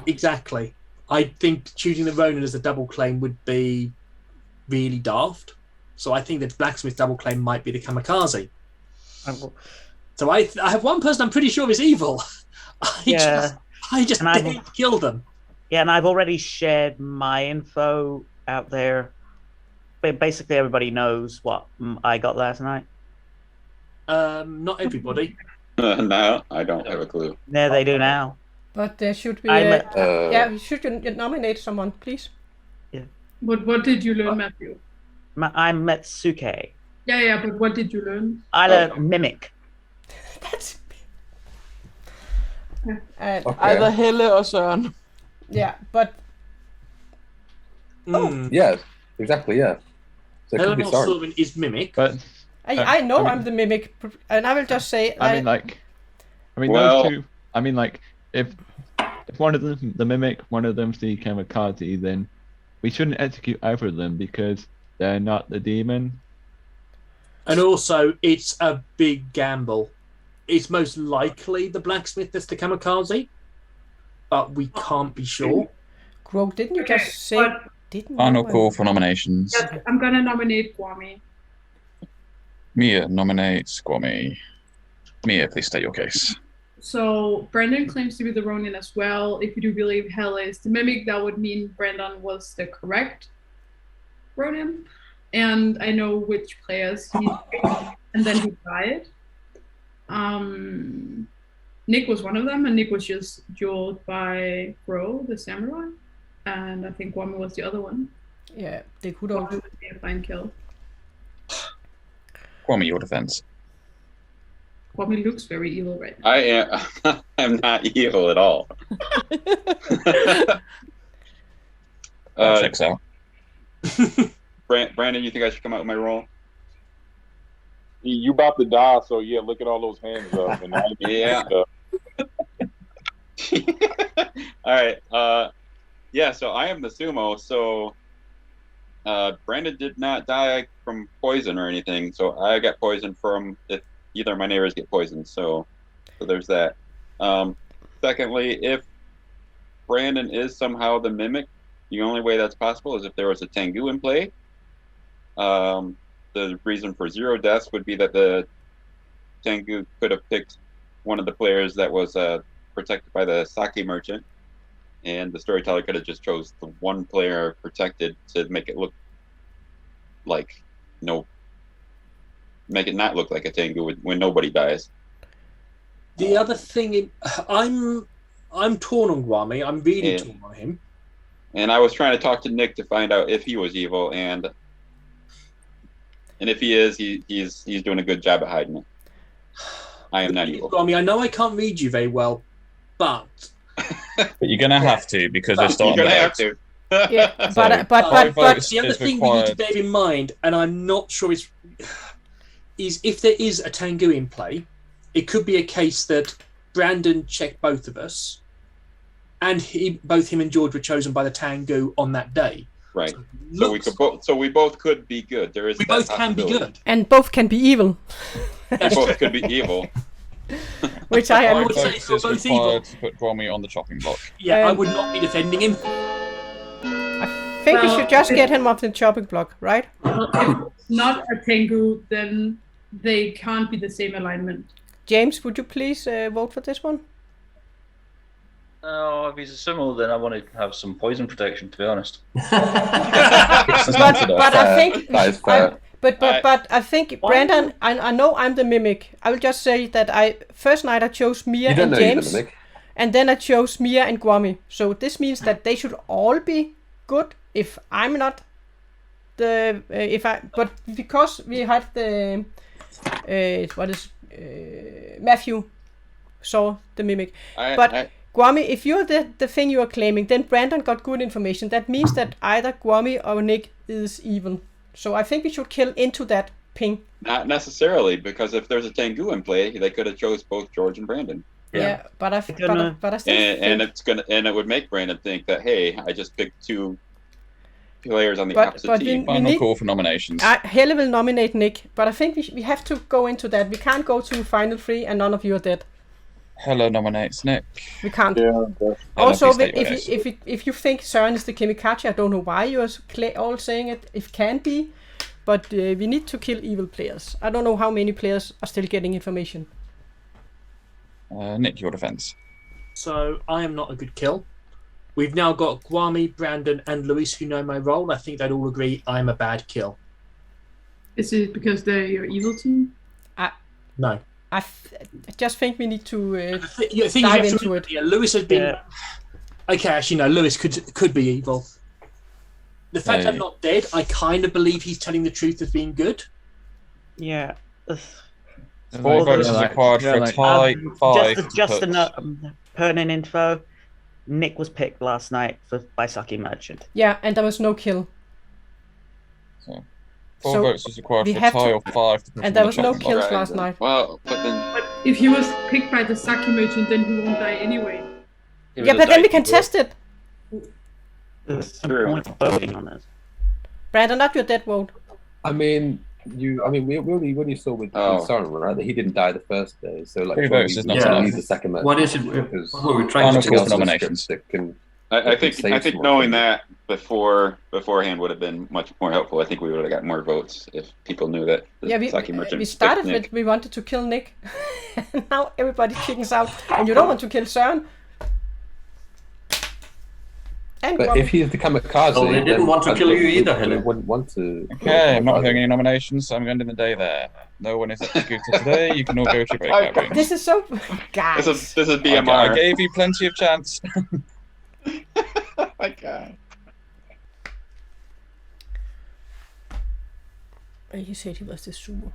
Exactly. I think choosing the Ronin as a double claim would be really daft. So I think that Blacksmith double claim might be the kamikaze. So I have one person I'm pretty sure is evil. I just didn't kill them. Yeah, and I've already shared my info out there. But basically, everybody knows what I got last night. Not everybody. No, I don't have a clue. Yeah, they do now. But there should be. Should you nominate someone, please? Yeah. What did you learn, Matthew? I'm Metsuke. Yeah, but what did you learn? I learned mimic. That's. Either Helle or Søren. Yeah, but. Yeah, exactly. Yeah. So it could be Søren is mimic. But I know I'm the mimic, and I will just say. Those two. I mean, like, if one of them the mimic, one of them's the kamikaze, then we shouldn't execute either of them because they're not the demon. And also, it's a big gamble. It's most likely the Blacksmith that's the kamikaze, but we can't be sure. Grog, didn't you just say? Final call for nominations. Yes, I'm gonna nominate Kwame. Mia nominates Kwame. Mia, please state your case. So Brandon claims to be the Ronin as well. If you do believe Helle is the mimic, that would mean Brandon was the correct Ronin. And I know which players he picked, and then he died. Nick was one of them, and Nick was just dueled by Gro, the samurai. And I think Kwame was the other one. Yeah, they could all be a fine kill. Kwame, your defense. Kwame looks very evil right now. I am not evil at all. Checks out. Brandon, you think I should come out with my role? You about to die, so yeah, look at all those hands up. And yeah. All right. Yeah, so I am the Sumo. So Brandon did not die from poison or anything. So I got poisoned from if either of my neighbors get poisoned. So there's that. Secondly, if Brandon is somehow the mimic, the only way that's possible is if there was a Tengu in play. The reason for 0 deaths would be that the Tengu could have picked one of the players that was protected by the sake merchant, and the storyteller could have just chose the one player protected to make it look like make it not look like a Tengu when nobody dies. The other thing, I'm torn on Kwame. I'm really torn on him. And I was trying to talk to Nick to find out if he was evil, and if he is, he's doing a good job at hiding it. I am not evil. Kwame, I know I can't read you very well, but you're gonna have to because we're starting. You're gonna have to. Yeah, but the other thing we need to bear in mind, and I'm not sure is if there is a Tengu in play, it could be a case that Brandon checked both of us, and both him and George were chosen by the Tengu on that day. Right. So we both could be good. There is. We both can be good, and both can be evil. Both could be evil. Which I would say is required to put Kwame on the chopping block. Yeah, I would not be defending him. I think you should just get him off the chopping block, right? Well, if it's not a Tengu, then they can't be the same alignment. James, would you please vote for this one? Oh, if he's a Sumo, then I want to have some poison protection, to be honest. but I think that is fair. But I think Brandon, I know I'm the mimic. I will just say that first night I chose Mia and James, and then I chose Mia and Gwami. So this means that they should all be good. If I'm not but because we had the Matthew saw the mimic, Gwami, if you're the thing you are claiming, then Brandon got good information. That means that either Gwami or Nick is evil. So I think we should kill into that ping. Not necessarily, because if there's a Tengu in play, they could have chose both George and Brandon. Yeah, but I still and it would make Brandon think that, hey, I just picked two players on the opposite team. Final call for nominations. Helle will nominate Nick, but I think we have to go into that. We can't go to final three and none of you are dead. Helle nominates Nick. We can't. Yeah, also, if you think Søren is the Kimikachi, I don't know why you are all saying it. It can be, but we need to kill evil players. I don't know how many players are still getting information. Nick, your defense. So I am not a good kill. We've now got Gwami, Brandon, and Luis who know my role. I think they'd all agree I'm a bad kill. Is it because they're your evil team? No. I just think we need to dive into it. Yeah, Luis has been... Okay, actually, no, Luis could be evil. The fact I'm not dead, I kind of believe he's telling the truth of being good. Yeah. 4 votes is required for a tie. 5 just enough pertinent info. Nick was picked last night by Saki Merchant. Yeah, and there was no kill. So 4 votes is required for a tie or 5. And there was no kills last night. Well, but then... But if he was picked by the Saki Merchant, then he won't die anyway. Yeah, but then we can test it. There's some point voting on it. Brandon, not your dead vote. We only saw with Søren, right, that he didn't die the first day. So like, 3 votes is not enough. The second match. What is it? What were we trying to do? Nominations. I think knowing that beforehand would have been much more helpful. I think we would have got more votes if people knew that. We started with we wanted to kill Nick, and now everybody chickens out, and you don't want to kill Søren. But if he's the kamikaze, they didn't want to kill you either, Helen. Wouldn't want to. Okay, I'm not hearing any nominations, so I'm going to end the day there. No one is executed today. You can all go to your breakout rooms. This is so, guys. This is BMR. I gave you plenty of chance. Oh my god. You said he was the Sumo.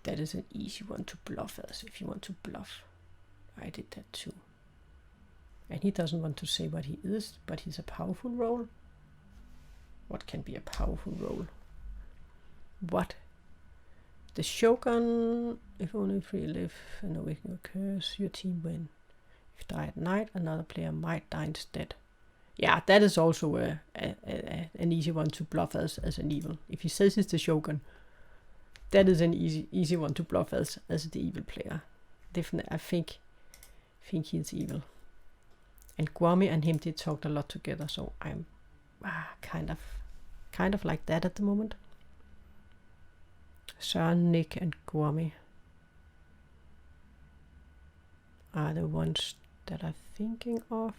That is an easy one to bluff as if you want to bluff. I did that too. And he doesn't want to say what he is, but he's a powerful role. What can be a powerful role? What? The Shogun, if only 3 live and awakening occurs, your team win. If die at night, another player might die instead. Yeah, that is also an easy one to bluff as an evil. If he says it's the Shogun, that is an easy one to bluff as the evil player. Definitely, I think he's evil. And Gwami and him did talk a lot together, so I'm kind of like that at the moment. Søren, Nick, and Gwami are the ones that I'm thinking of.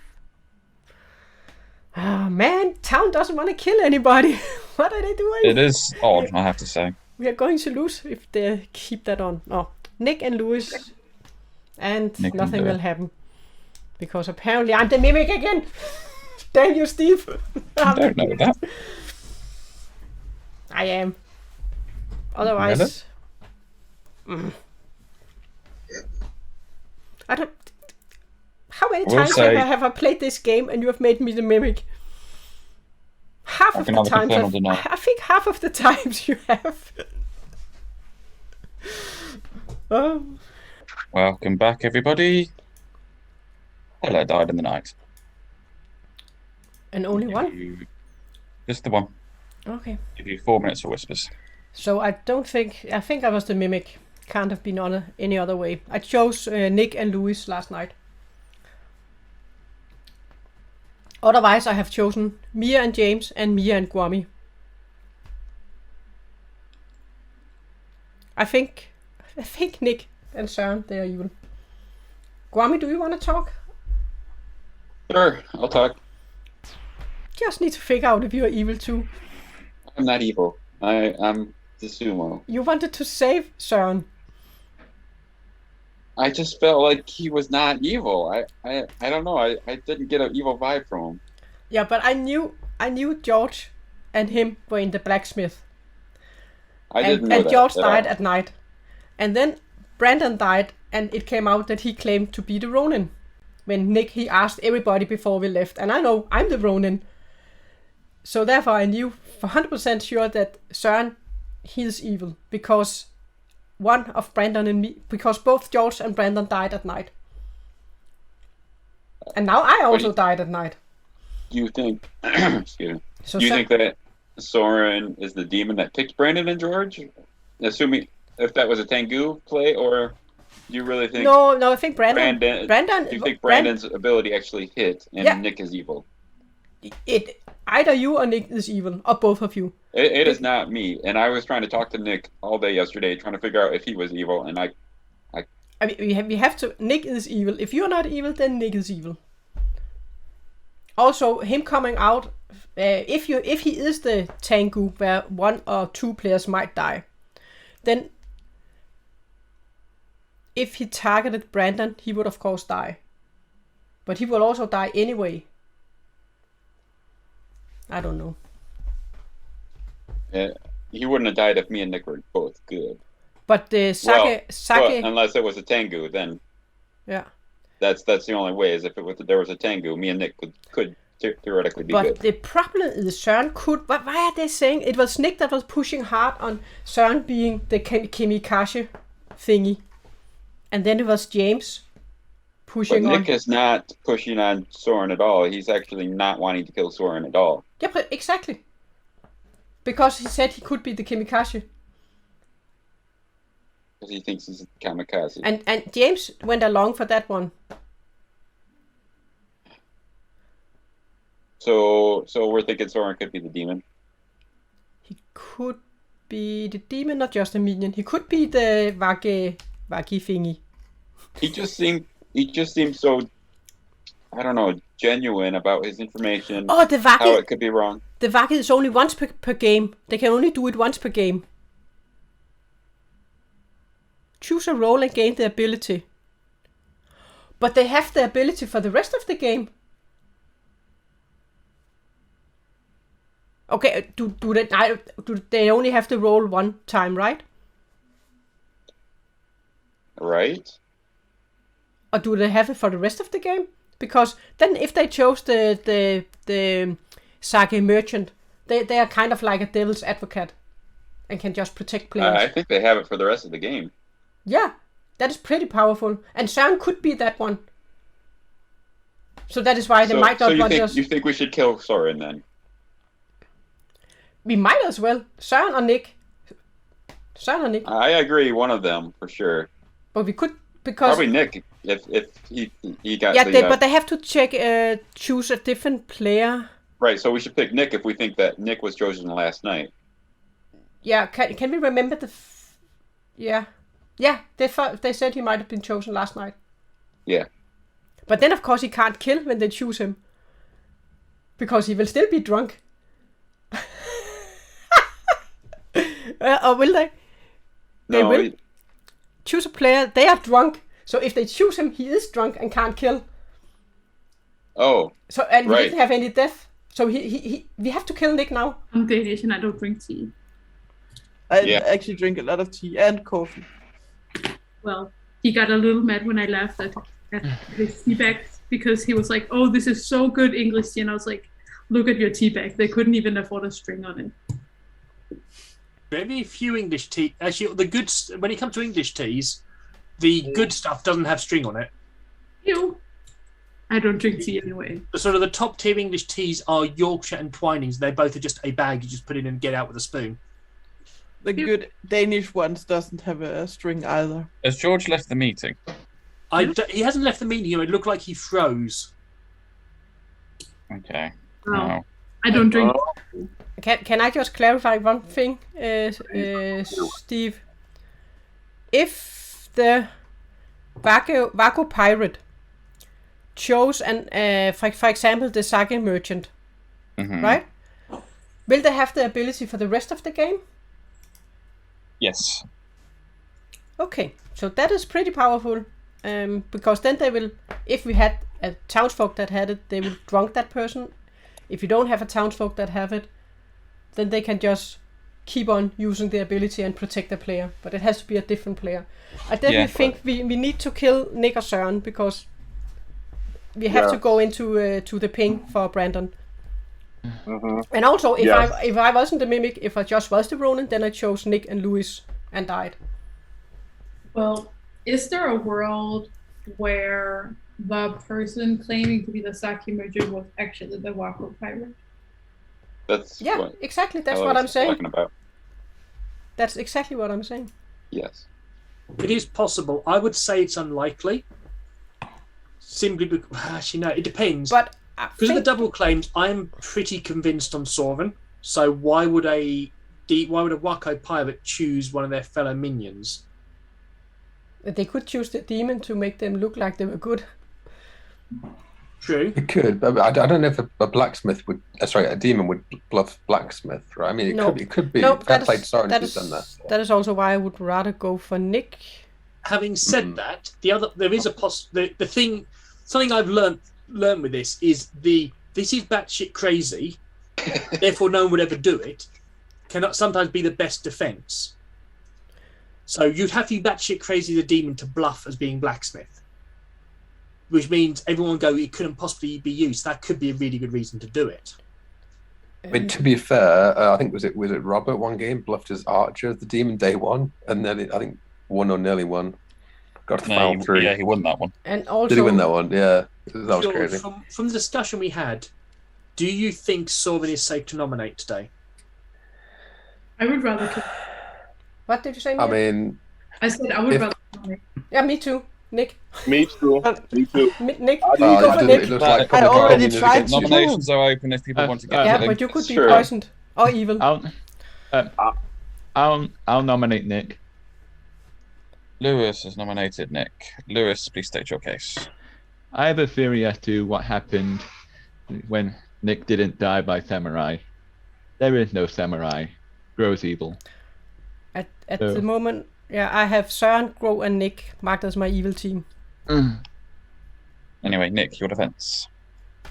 Oh man, Town doesn't want to kill anybody. What are they doing? It is odd, I have to say. We are going to lose if they keep that on. Oh, Nick and Louis, and Nick nothing will happen. Because apparently I'm the mimic again. Damn you, Steve. I don't know that. I am. Otherwise, I don't. How many times have I played this game and you have made me the mimic? Half of the times. I think half of the times you have. Welcome back, everybody. Helle died in the night. And only one? Just the one. Okay. Give you 4 minutes for whispers. So I think I was the mimic. Can't have been on any other way. I chose Nick and Louis last night. Otherwise I have chosen Mia and James and Mia and Gwami. I think Nick and Søren, they are evil. Guami, do you want to talk? Sure, I'll talk. Just need to figure out if you're evil too. I'm not evil. I'm the Sumo. You wanted to save Søren. I just felt like he was not evil. I don't know. I didn't get an evil vibe from him. Yeah, but I knew George and him were in the Blacksmith. I didn't know and that George at died all. at night. And then Brandon died, and it came out that he claimed to be the Ronin. When Nick, he asked everybody before we left, and I know I'm the Ronin. So therefore I knew for 100% sure that Søren, he's evil, because one of Brandon and me, because both George and Brandon died at night. And now I also died at night. You think, excuse me, So you think that Soren is the demon that picked Brandon and George? Assuming if that was a Tengu play, or do you really think... No, I think Brandon. Do you think Brandon's ability actually hit and Nick is evil? Either you or Nick is evil, or both of you. It is not me, and I was trying to talk to Nick all day yesterday, trying to figure out if he was evil, and I mean, we have to. Nick is evil. If you're not evil, then Nick is evil. Also, him coming out, if he is the Tengu where 1 or 2 players might die, then if he targeted Brandon, he would of course die. But he will also die anyway. I don't know. He wouldn't have died if me and Nick were both good. But the Sake, unless it was a Tengu, then that's the only way. Is if there was a Tengu, me and Nick could theoretically be good. But the problem is Søren could. Why are they saying it was Nick that was pushing hard on Søren being the kamikaze thingy, and then it was James pushing on. Nick is not pushing on Soren at all. He's actually not wanting to kill Soren at all. Yeah, but exactly. Because he said he could be the kamikaze. Because he thinks he's a kamikaze. And James went along for that one. So we're thinking Soren could be the demon? He could be the demon, not just a minion. He could be the Wagi thingy. He just seemed so, I don't know, genuine about his information. Oh, the Wagi. How it could be wrong. The Wagi is only once per game. They can only do it once per game. Choose a role and gain the ability. But they have the ability for the rest of the game. Okay, do they only have to roll one time, right? Right. Or do they have it for the rest of the game? Because then if they chose the Sake merchant, they are kind of like a devil's advocate and can just protect players. I think they have it for the rest of the game. Yeah, that is pretty powerful. And Søren could be that one. So that is why they might not want us. You think we should kill Soren then? We might as well. Søren or Nick. I agree, one of them for sure. But we could, because probably Nick if he got. Yeah, but they have to choose a different player. Right, so we should pick Nick if we think that Nick was chosen last night. Yeah, can we remember Yeah, they said he might have been chosen last night. Yeah. But then of course he can't kill when they choose him. Because he will still be drunk. Or will they? They will. Choose a player, they are drunk. So if they choose him, he is drunk and can't kill. Oh. So and he didn't have any death. So we have to kill Nick now. I'm Danish and I don't drink tea. I actually drink a lot of tea and coffee. Well, he got a little mad when I laughed at his tea bags because he was like, "Oh, this is so good English tea," and I was like, "Look at your tea bag. They couldn't even afford a string on it." Very few English tea. Actually, when it comes to English teas, the good stuff doesn't have string on it. Ew. I don't drink tea anyway. The sort of the top tier English teas are Yorkshire and Twinings. They both are just a bag you just put in and get out with a spoon. The good Danish ones doesn't have a string either. Has George left the meeting? He hasn't left the meeting. It looked like he froze. Okay. Oh. I don't drink. Can I just clarify one thing, Steve? If the Vago pirate chose for example, the sake merchant, right? Will they have the ability for the rest of the game? Yes. Okay, so that is pretty powerful, because then they will, if we had a townsfolk that had it, they will drunk that person. If you don't have a townsfolk that have it, then they can just keep on using the ability and protect the player, but it has to be a different player. I definitely think we need to kill Nick or Søren, because we have to go into to the ping for Brandon. And also, if I wasn't the mimic, if I just was the Ronin, then I chose Nick and Louis and died. Well, is there a world where the person claiming to be the sake merchant was actually the Wako pirate? That's exactly. That's what I'm saying. That's exactly what I'm saying. Yes. It is possible. I would say it's unlikely. Simply because, actually, no, it depends. But because of the double claims, I'm pretty convinced on Sovereign. So why would a Wako pirate choose one of their fellow minions? They could choose the demon to make them look like they were good. True. It could, but I don't know if a blacksmith would. A demon would bluff blacksmith, right? I mean, it could be. That played Søren if he's done that. That is also why I would rather go for Nick. Having said that, there is the thing. Something I've learned with this is this is batshit crazy. Therefore, no one would ever do it. Cannot sometimes be the best defense. So you'd have to be batshit crazy the demon to bluff as being blacksmith, which means everyone go, it couldn't possibly be used. That could be a really good reason to do it. But to be fair, I think was it Robert one game bluffed as archer the demon day one, and then I think won or nearly won. Got to final 3. Yeah, he won that one. And also, did he win that one? Yeah, that was crazy. From the discussion we had, do you think Sovereign is safe to nominate today? I would rather kill. What did you say, Mia? I mean, I said I would rather kill. Yeah, me too. Nick. Me too. Me too. Nick, you go for Nick. It looks like I already tried to. Nominations are open if people want to get. Yeah, but you could be poisoned or evil. I'll nominate Nick. Lewis has nominated Nick. Lewis, please state your case. I have a theory as to what happened when Nick didn't die by samurai. There is no samurai. Grows evil. At the moment, I have Søren, Gro, and Nick marked as my evil team. Anyway, Nick, your defense.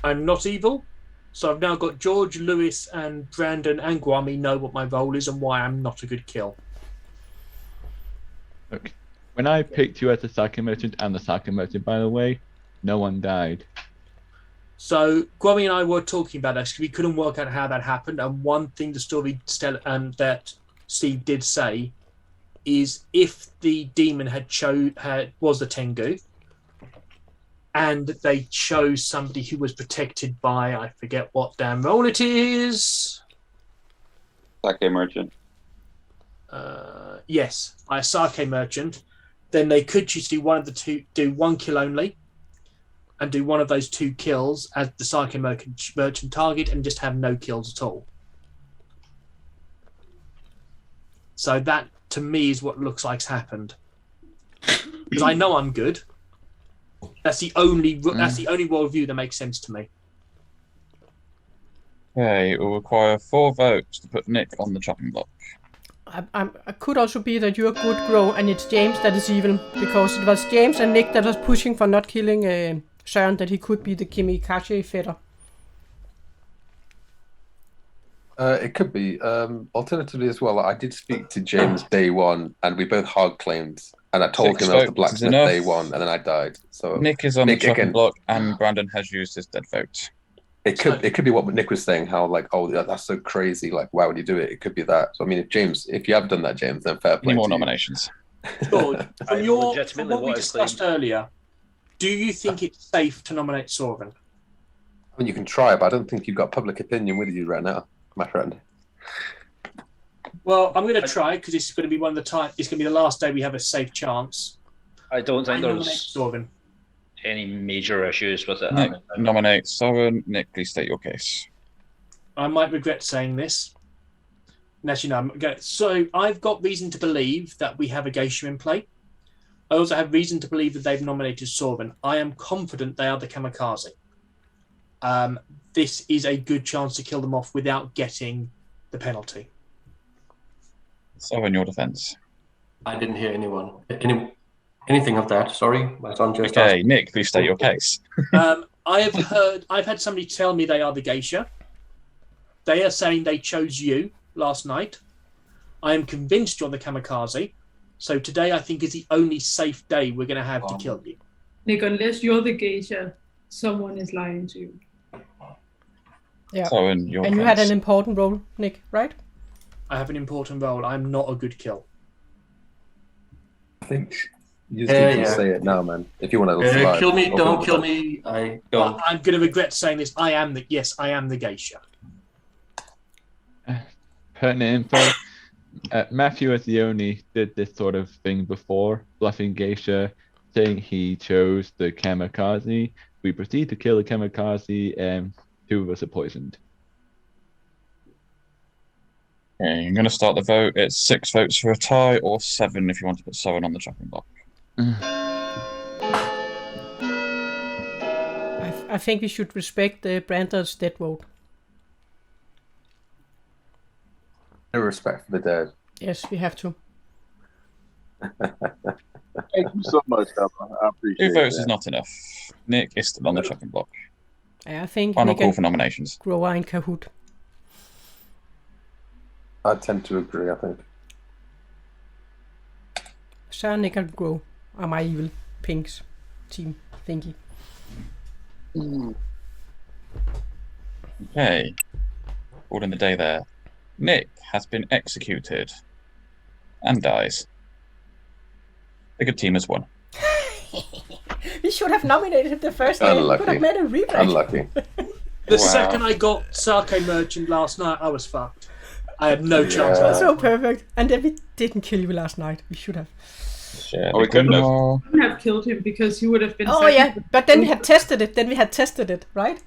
I'm not evil, so I've now got George, Lewis, and Brandon and Guami know what my role is and why I'm not a good kill. Look, when I picked you as the sake merchant, and the sake merchant, by the way, no one died. So Guami and I were talking about this because we couldn't work out how that happened. And one thing the story that Steve did say is if the demon was the Tengu, and they chose somebody who was protected by, I forget what damn role it is. Sake merchant. Yes, a sake merchant. Then they could choose to do one of the two, do one kill only, and do one of those 2 kills as the sake merchant target, and just have no kills at all. So that, to me, is what looks like's happened. Because I know I'm good. That's the only worldview that makes sense to me. Okay, it will require 4 votes to put Nick on the chopping block. I could also be that you're good, Gro, and it's James that is evil, because it was James and Nick that was pushing for not killing Søren, that he could be the Kimikaze fitter. It could be. Alternatively as well, I did speak to James day one, and we both hard claimed, and I told him I was the blacksmith day one, and then I died. So Nick is on the chopping block, and Brandon has used his dead vote. It could be what Nick was saying, how like, oh, that's so crazy, like why would you do it? It could be that. So I mean, if you have done that, James, then fair play. Any more nominations? George, from what we discussed earlier, do you think it's safe to nominate Sovereign? I mean, you can try, but I don't think you've got public opinion with you right now, my friend. Well, I'm going to try because it's going to be it's going to be the last day we have a safe chance. I don't think there's Sovereign. Any major issues with it. Nick, nominate Sovereign. Nick, please state your case. I might regret saying this. Actually, no. So I've got reason to believe that we have a geisha in play. I also have reason to believe that they've nominated Soren. I am confident they are the kamikaze. This is a good chance to kill them off without getting the penalty. So, in your defence, I didn't hear anything of that. Sorry, my son just okay, asked. Nick, please state your case. I've had somebody tell me they are the geisha. They are saying they chose you last night. I am convinced you're the kamikaze. So today I think is the only safe day we're going to have to kill you. Nick, unless you're the geisha, someone is lying to you. Yeah. So and you had an important role, Nick, right? I have an important role. I'm not a good kill. I think you just need to say it now, man. If you want to survive. Kill me, don't kill me. I don't. I'm going to regret saying this. I am the geisha. Pertinent info. Matthew as the only did this sort of thing before, bluffing geisha, saying he chose the kamikaze. We proceed to kill the kamikaze, and 2 of us are poisoned. Okay, I'm going to start the vote. It's 6 votes for a tie, or 7 if you want to put Soren on the chopping block. I think we should respect the Brander's dead vote. No respect for the dead. Yes, we have to. Thank you so much, Emma. I appreciate it. 2 votes is not enough. Nick is still on the chopping block. I think Final call for nominations. Grower in Kahoot. I tend to agree, I think. Søren, Nick and Grow are my evil pinks team thingy. Okay. All in the day there. Nick has been executed and dies. The good team has won. We should have nominated the first day. We could have made a replay. Unlucky. The second I got Sake Merchant last night, I was fucked. I had no chance. So perfect. And then we didn't kill you last night. We should have. Yeah, we couldn't have. Couldn't have killed him because he would have been. Oh yeah, but then we had tested it. Right?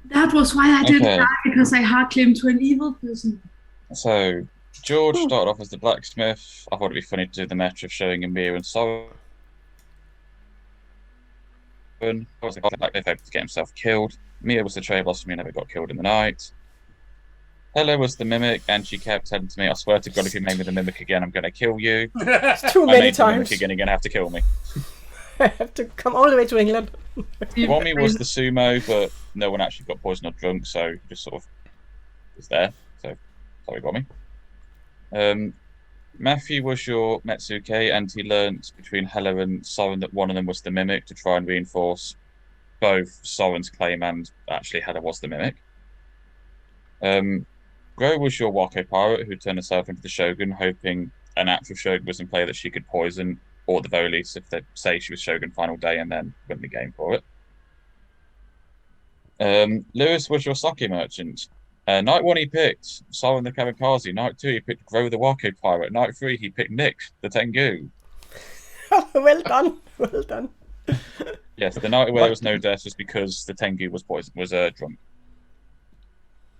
That was why I didn't die, because I hard claimed to an evil person. So George started off as the blacksmith. I thought it'd be funny to do the match of showing Amir and Soren. Was the blacksmith able to get himself killed. Mia was the trade boss and never got killed in the night. Hella was the mimic, and she kept telling to me, I swear to God, if you make me the mimic again, I'm going to kill you. It's too many times. Mimic again, you're going to have to kill me. I have to come all the way to England. Wommy was the sumo, but no one actually got poisoned or drunk, so he just sort of was there. So, sorry, Wommy. Matthew was your Metsuke, and he learnt between Hella and Soren that one of them was the mimic to try and reinforce both Soren's claim and actually Hella was the mimic. Gro was your Wako pirate who turned herself into the Shogun, hoping an actual Shogun was in play that she could poison, or at the very least, if they say she was Shogun final day and then win the game for it. Lewis was your Sake merchant. Night 1 he picked Soren the Kamikaze. Night 2 he picked Gro the Wako pirate. Night 3 he picked Nick the Tengu. Well done. Well done. Yes, the night where there was no death was because the Tengu was drunk.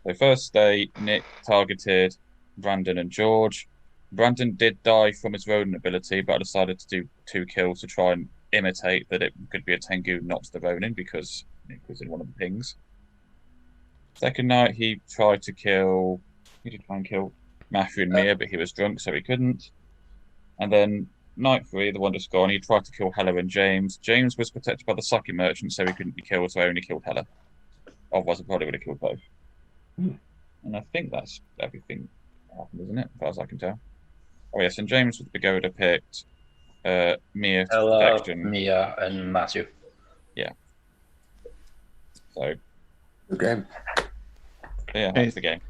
So first day, Nick targeted Brandon and George. Brandon did die from his Ronin ability, but I decided to do 2 kills to try and imitate that it could be a Tengu, not the Ronin, because Nick was in one of the pings. Second night, he tried to kill... He did try and kill Matthew and Mia, but he was drunk, so he couldn't. And then night 3, the one just gone, he tried to kill Hella and James. James was protected by the Sake merchant, so he couldn't be killed, so I only killed Hella. Otherwise, I probably would have killed both. And I think that's everything that happened, isn't it? As far as I can tell. Oh yes, and James with the Pagoda picked Mia, Ella, Mia, and Matthew. Yeah. So. Good game. Yeah, that's the game.